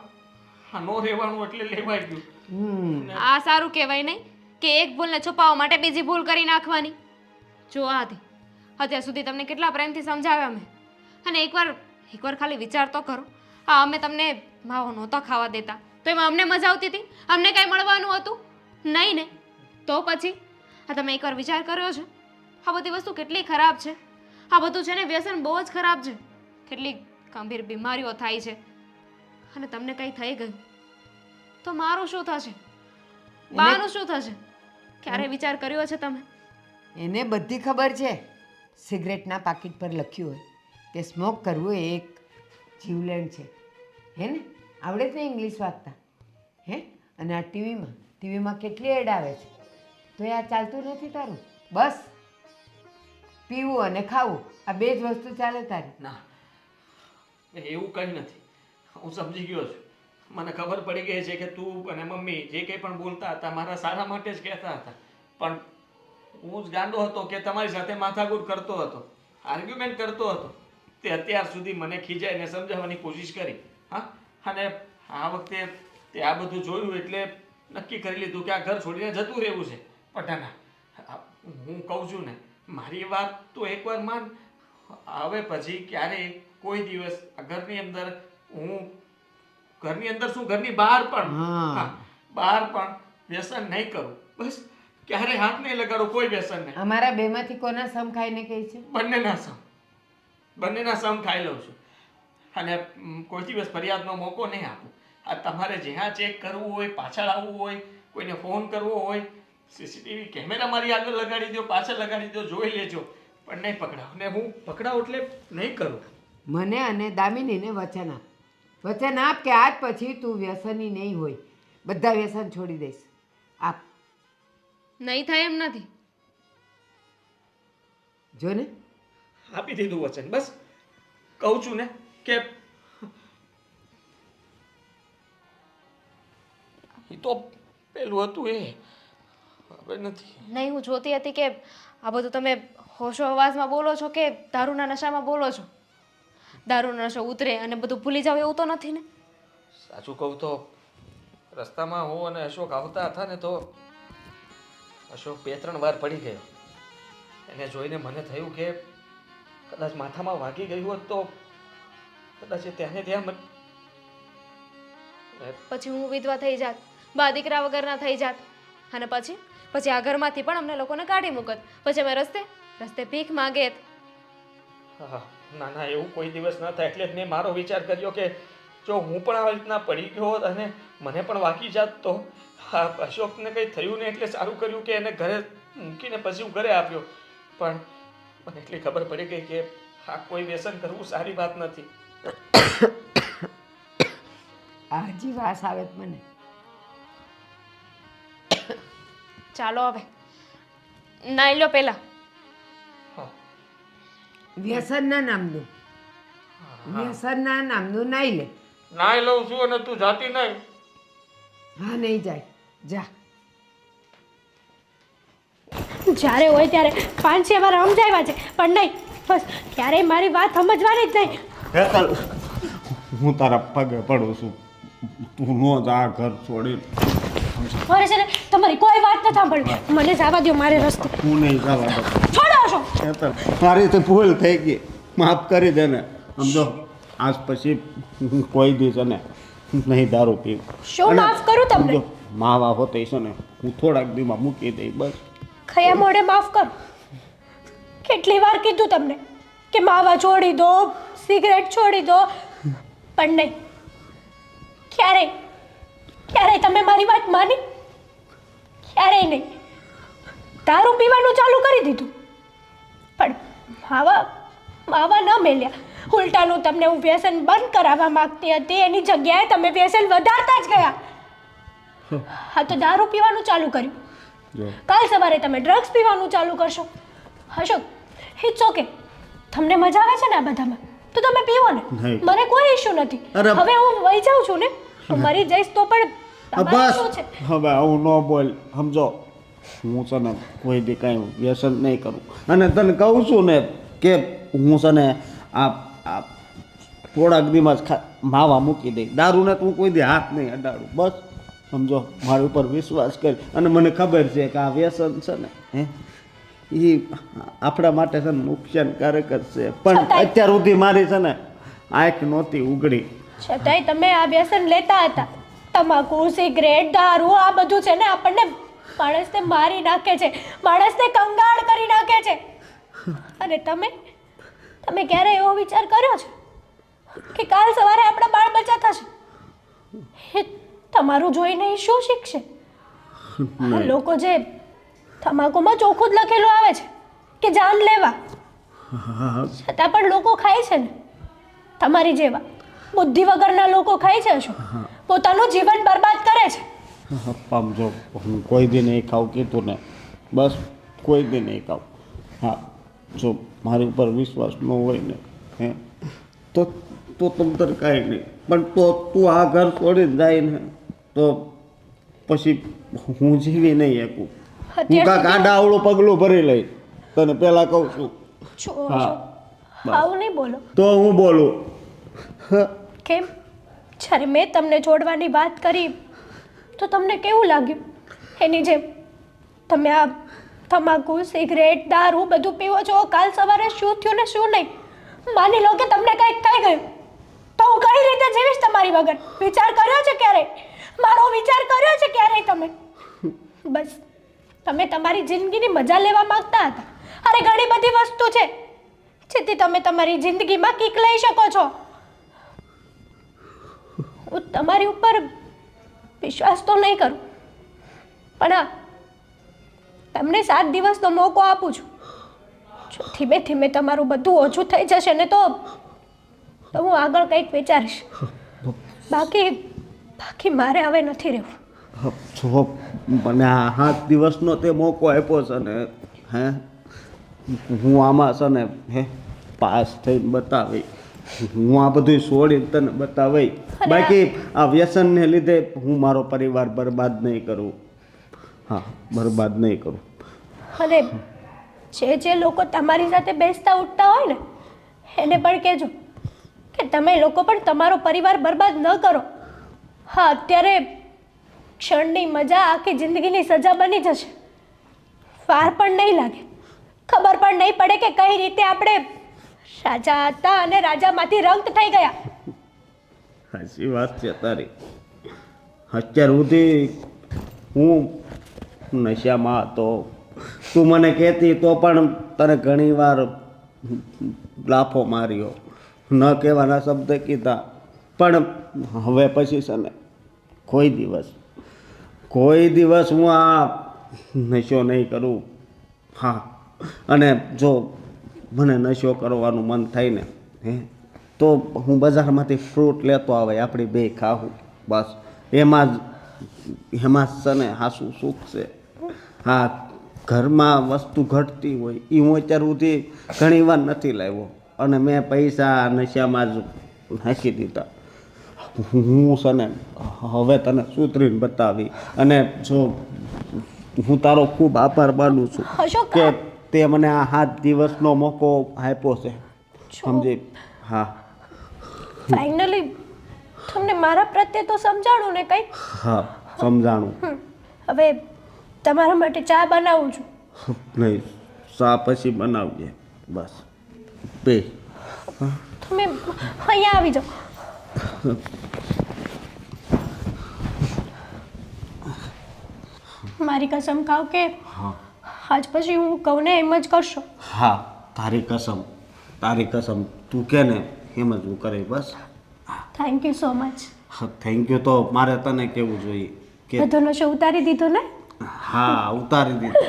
નો રહેવાનું એટલે લેવાઈ ગયું. આ સારું કહેવાય નહીં કે એક ભૂલને છુપાવવા માટે બીજી ભૂલ કરી નાખવાની. જો આ હતી અત્યાર સુધી તમને કેટલા પ્રેમથી સમજાવ્યા મેં. અને એકવાર ખાલી વિચાર તો કરો. હા, અમે તમને માવો નહોતા ખાવા દેતા તો એમાં અમને મજા આવતી હતી? અમને કાંઈ મળવાનું હતું નહીં ને? તો પછી આ તમે એકવાર વિચાર કર્યો છે આ બધી વસ્તુ કેટલી ખરાબ છે? આ બધું છે ને વ્યસન બહુ જ ખરાબ છે. કેટલી ગંભીર બીમારીઓ થાય છે. અને તમને કંઈ થઈ ગયું તો મારું શું થશે? બાનું શું થશે? ક્યારે વિચાર કર્યો છે તમે? એને બધી ખબર છે. સિગરેટના પાકીટ પર લખ્યું હોય કે સ્મોક કરવું એ એક જીવલેણ છે. હે ને? આવડે જ ને ઇંગ્લિશ વાંચતા? હે? અને આ ટીવીમાં કેટલી એડ આવે છે તો એ આ ચાલતું નથી તારું? બસ પીવું અને ખાવું આ બે જ વસ્તુ ચાલે તારી. ના એવું કંઈ નથી. હું સમજી ગયો છું. મને ખબર પડી ગઈ છે કે તું અને મમ્મી જે કંઈ પણ બોલતા હતા મારા સારા માટે જ કહેતા હતા. પણ હું જ ગાંડો હતો કે તમારી સાથે માથાકૂટ કરતો હતો, આર્ગ્યુમેન્ટ કરતો હતો. તે અત્યાર સુધી મને ખીજાઈને સમજાવવાની કોશિશ કરી. હા, અને આ વખતે તે આ બધું જોયું એટલે નક્કી કરી લીધું કે આ ઘર છોડીને જતું રહેવું છે. પણ ના, હું કહું છું ને, મારી વાત તો એકવાર માન. હવે પછી ક્યારેય કોઈ દિવસ આ ઘરની અંદર હું ઘરની અંદર શું ઘરની બહાર પણ હા, બહાર પણ વ્યસન નહીં કરું. બસ ક્યારે હાથ નહીં લગાડો કોઈ વ્યસન નહીં. અમારા બેમાંથી કોના સમ ખાઈને કહે છે? બંનેના સમ ખાઈ લઉં છું. અને કોઈ દિવસ ફરિયાદનો મોકો નહીં આપું. આ તમારે જ્યાં ચેક કરવું હોય, પાછળ આવવું હોય, કોઈને ફોન કરવો હોય, સીસીટીવી કેમેરા મારી આગળ લગાડી દો, પાછળ લગાડી દો, જોઈ લેજો, પણ નહીં પકડાવ. ને હું પકડાવ એટલે નહીં કરું. મને અને દામિનીને વચન આપ. વચન આપ કે આજ પછી તું વ્યસની નહીં હોય. બધા વ્યસન છોડી દઈશ. આપ. નહીં થાય એમ નથી. જો ને, આપી દીધું વચન. બસ કહું છું ને કે એ તો પેલું હતું એ હવે નથી. નહીં, હું જોતી હતી કે આ બધું તમે હોશો અવાજમાં બોલો છો કે દારૂના નશામાં બોલો છો. દારૂનો નશો ઉતરે અને બધું ભૂલી જાવ એવું તો નથી ને? સાચું કહું તો રસ્તામાં હું અને અશોક આવતા હતા ને, તો અશોક 2-3 વાર પડી ગયો. એને જોઈને મને થયું કે કદાચ માથામાં વાગી ગયું હોત તો કદાચ ત્યાં ને ત્યાં પછી હું વિધવા થઈ જાત, બા દીકરા વગરના થઈ જાત, અને પછી આ ઘરમાંથી પણ અમને લોકોને કાઢી મૂકત. પછી અમે રસ્તે ભીખ માંગેત. હા, ના ના, એવું કોઈ દિવસ ન થાય. એટલે જ મેં મારો વિચાર કર્યો કે જો હું પણ આવી રીતના પડી ગયો હોત અને મને પણ વાગી જાત તો હા, અશોકને કંઈ થયું ને એટલે સારું કર્યું કે એને ઘરે મૂકીને પછી હું ઘરે આવ્યો. પણ મને એટલી ખબર પડી ગઈ કે આ કોઈ વ્યસન કરવું સારી વાત નથી. હજી વાસ આવે છે મને. ચાલો હવે નાઈ લો પેલા. વ્યસનના નામનું નાઈ લે. નાઈ લઉં છું અને તું જાતી નહીં. હા, નહીં જાય. જા. જ્યારે હોય ત્યારે 5-6 વાર સમજાવ્યા છે, પણ નહીં, બસ ક્યારેય મારી વાત સમજવાની જ નહીં. હેતલ, હું તારા પગે પડું છું, તું નો જા ઘર છોડી. મારે છે ને તમારી કોઈ વાત ન સાંભળવી. મને જવા દો મારે રસ્તે. હું નહીં જવા દઉં. છોડો છો. હેતલ, મારી તો ભૂલ થઈ ગઈ, માફ કરી દે ને. સમજો, આજ પછી હું કોઈ દિવસ ને નહીં દારૂ પીવું. શું માફ કરું તમને? સમજો, માવા હોતે છે ને હું થોડાક દીમાં મૂકી દઈ. બસ ખયા મોઢે માફ કરો. કેટલી વાર કીધું તમને કે માવા છોડી દો, સિગરેટ છોડી દો, પણ નહીં. ક્યારેય તમે મારી વાત માની? ક્યારેય નહીં. દારૂ પીવાનું ચાલુ કરી દીધું, પણ માવા ન મેલ્યા. ઉલટાનું તમને હું વ્યસન બંધ કરાવવા માંગતી હતી, એની જગ્યાએ તમે વ્યસન વધારતા જ ગયા. હા, તો દારૂ પીવાનું ચાલુ કર્યું. કાલ સવારે તમે ડ્રગ્સ પીવાનું ચાલુ કરશો. Ashok, it's okay. તમને મજા આવે છે ને આ બધામાં, તો તમે પીવો ને. મને કોઈ ઇશ્યુ નથી. હવે હું વહી જાઉં છું ને, મરી જઈશ તો પણ તમારું શું છે? હવે આવું ન બોલ. સમજો, હું છે ને કોઈ દી કાંઈ વ્યસન નહીં કરું. અને તને કહું છું ને કે હું છે ને આ થોડાક દીમાં જ માવા મૂકી દઈ. દારૂને તું કોઈ દી હાથ નહીં અડાડું. બસ સમજો, મારી ઉપર વિશ્વાસ કરી. અને મને ખબર છે કે આ વ્યસન છે ને એ આપણા માટે છે ને નુકસાનકારક જ છે. પણ અત્યાર સુધી મારી છે ને આંખ નહોતી ઉઘડી. છતાંય તમે આ વ્યસન લેતા હતા. તમાકુ, સિગરેટ, દારૂ, આ બધું છે ને આપણને માણસને મારી નાખે છે, માણસને કંગાળ કરી નાખે છે. અને તમે ક્યારે એવો વિચાર કર્યો છે કે કાલ સવારે આપણા બાળ બચ્ચા થશે? એ તમારું જોઈને એ શું શીખશે? આ લોકો જે તમાકુમાં ચોખ્ખું જ લખેલું આવે છે કે જાન લેવા, છતાં પણ લોકો ખાય છે ને. તમારી જેવા બુદ્ધિ વગરના લોકો ખાય છે. શું પોતાનું જીવન બરબાદ કરે છે. સમજો, હું કોઈ દી નહીં ખાઉં કીધું ને, બસ કોઈ દી નહીં ખાઉં. હા, જો મારી ઉપર વિશ્વાસ ન હોય ને તો તમ કાંઈ નહીં. પણ તું આ ઘર છોડીને જાય ને તો પછી હું જીવી નહીં શકું. હું કાંઈક આડા અવળું પગલું ભરી લઈ. તને પહેલાં કહું છું. આવું નહીં બોલો. તો હું બોલું કેમ? જ્યારે મેં તમને છોડવાની વાત કરી તો તમને કેવું લાગ્યું? એની જેમ તમે આ તમાકુ સિગરેટ દારૂ બધું પીવો છો, કાલ સવારે શું થયું ને શું નહીં, માની લો કે તમને કંઈક થઈ ગયું તો હું કઈ રીતે જીવીશ તમારી વગર? વિચાર કર્યો છે ક્યારેય? મારો વિચાર કર્યો છે ક્યારેય તમે? બસ તમે તમારી જિંદગીની મજા લેવા માંગતા હતા. અરે ઘણી બધી વસ્તુ છે જેથી તમે તમારી જિંદગીમાં કિક લઈ શકો છો. હું તમારી ઉપર વિશ્વાસ તો નહીં કરું, પણ હા, તમને 7 દિવસનો મોકો આપું છું. જો ધીમે ધીમે તમારું બધું ઓછું થઈ જશે ને તો હું આગળ કંઈક વિચારીશ. બાકી મારે હવે નથી રહેવું. જો મને આ 7 દિવસનો તે મોકો આપ્યો છે ને, હે હું આમાં છે ને પાસ થઈને બતાવી, હું આ બધું છોડીને તને બતાવી. બાકી આ વ્યસનને લીધે હું મારો પરિવાર બરબાદ નહીં કરું. હા, બરબાદ નહીં કરું. અને જે લોકો તમારી સાથે બેસતા ઉઠતા હોય ને એને પણ કહેજો કે તમે લોકો પણ તમારો પરિવાર બરબાદ ન કરો. હા, અત્યારે ક્ષણની મજા આખી જિંદગીની સજા બની જશે. વાર પણ નહીં લાગે, ખબર પણ નહીં પડે કે કઈ રીતે આપણે રાજા હતા અને રાજામાંથી રંગ થઈ ગયા. સાચી વાત છે તારી. અત્યાર સુધી હું નશામાં હતો, તું મને કહેતી તો પણ તને ઘણી વાર લાફો માર્યો, ન કહેવાના શબ્દ કીધા, પણ હવે પછી છે ને કોઈ દિવસ હું આ નશો નહીં કરું. હા, અને જો મને નશો કરવાનું મન થાય ને તો હું બજારમાંથી ફ્રૂટ લેતો આવે, આપણી બે ખાવું, બસ એમાં જ છે ને હાસું સુખ છે. હા, ઘરમાં વસ્તુ ઘટતી હોય એ હું અત્યાર સુધી ઘણી વાર નથી લાવ્યો, અને મેં પૈસા નશામાં જ નાખી દીધા. હું છે ને હવે તને સુધરીને બતાવી, અને જો હું તારો ખૂબ આભાર માનું છું અશોક, કે તે મને આ 7 દિવસનો મોકો આપ્યો છે, સમજી? હા, ફાઇનલી તમને મારા પ્રત્યે તો સમજાણું ને કંઈ? હા, સમજાણું. હવે તમારા માટે ચા બનાવું છું. નહીં, ચા પછી બનાવજે, બસ બે. તમે અહીંયા આવી જાઓ. મારી કસમ ખાવ કે આજ પછી હું કહું ને એમ જ કરશો. હા, તારી કસમ તું કે ને એમ જ હું કરે, બસ. Thank you so much. Thank you તો મારે તને કેવું જોઈએ કે બધો નશો ઉતારી દીધો ને? હા, ઉતારી દીધો.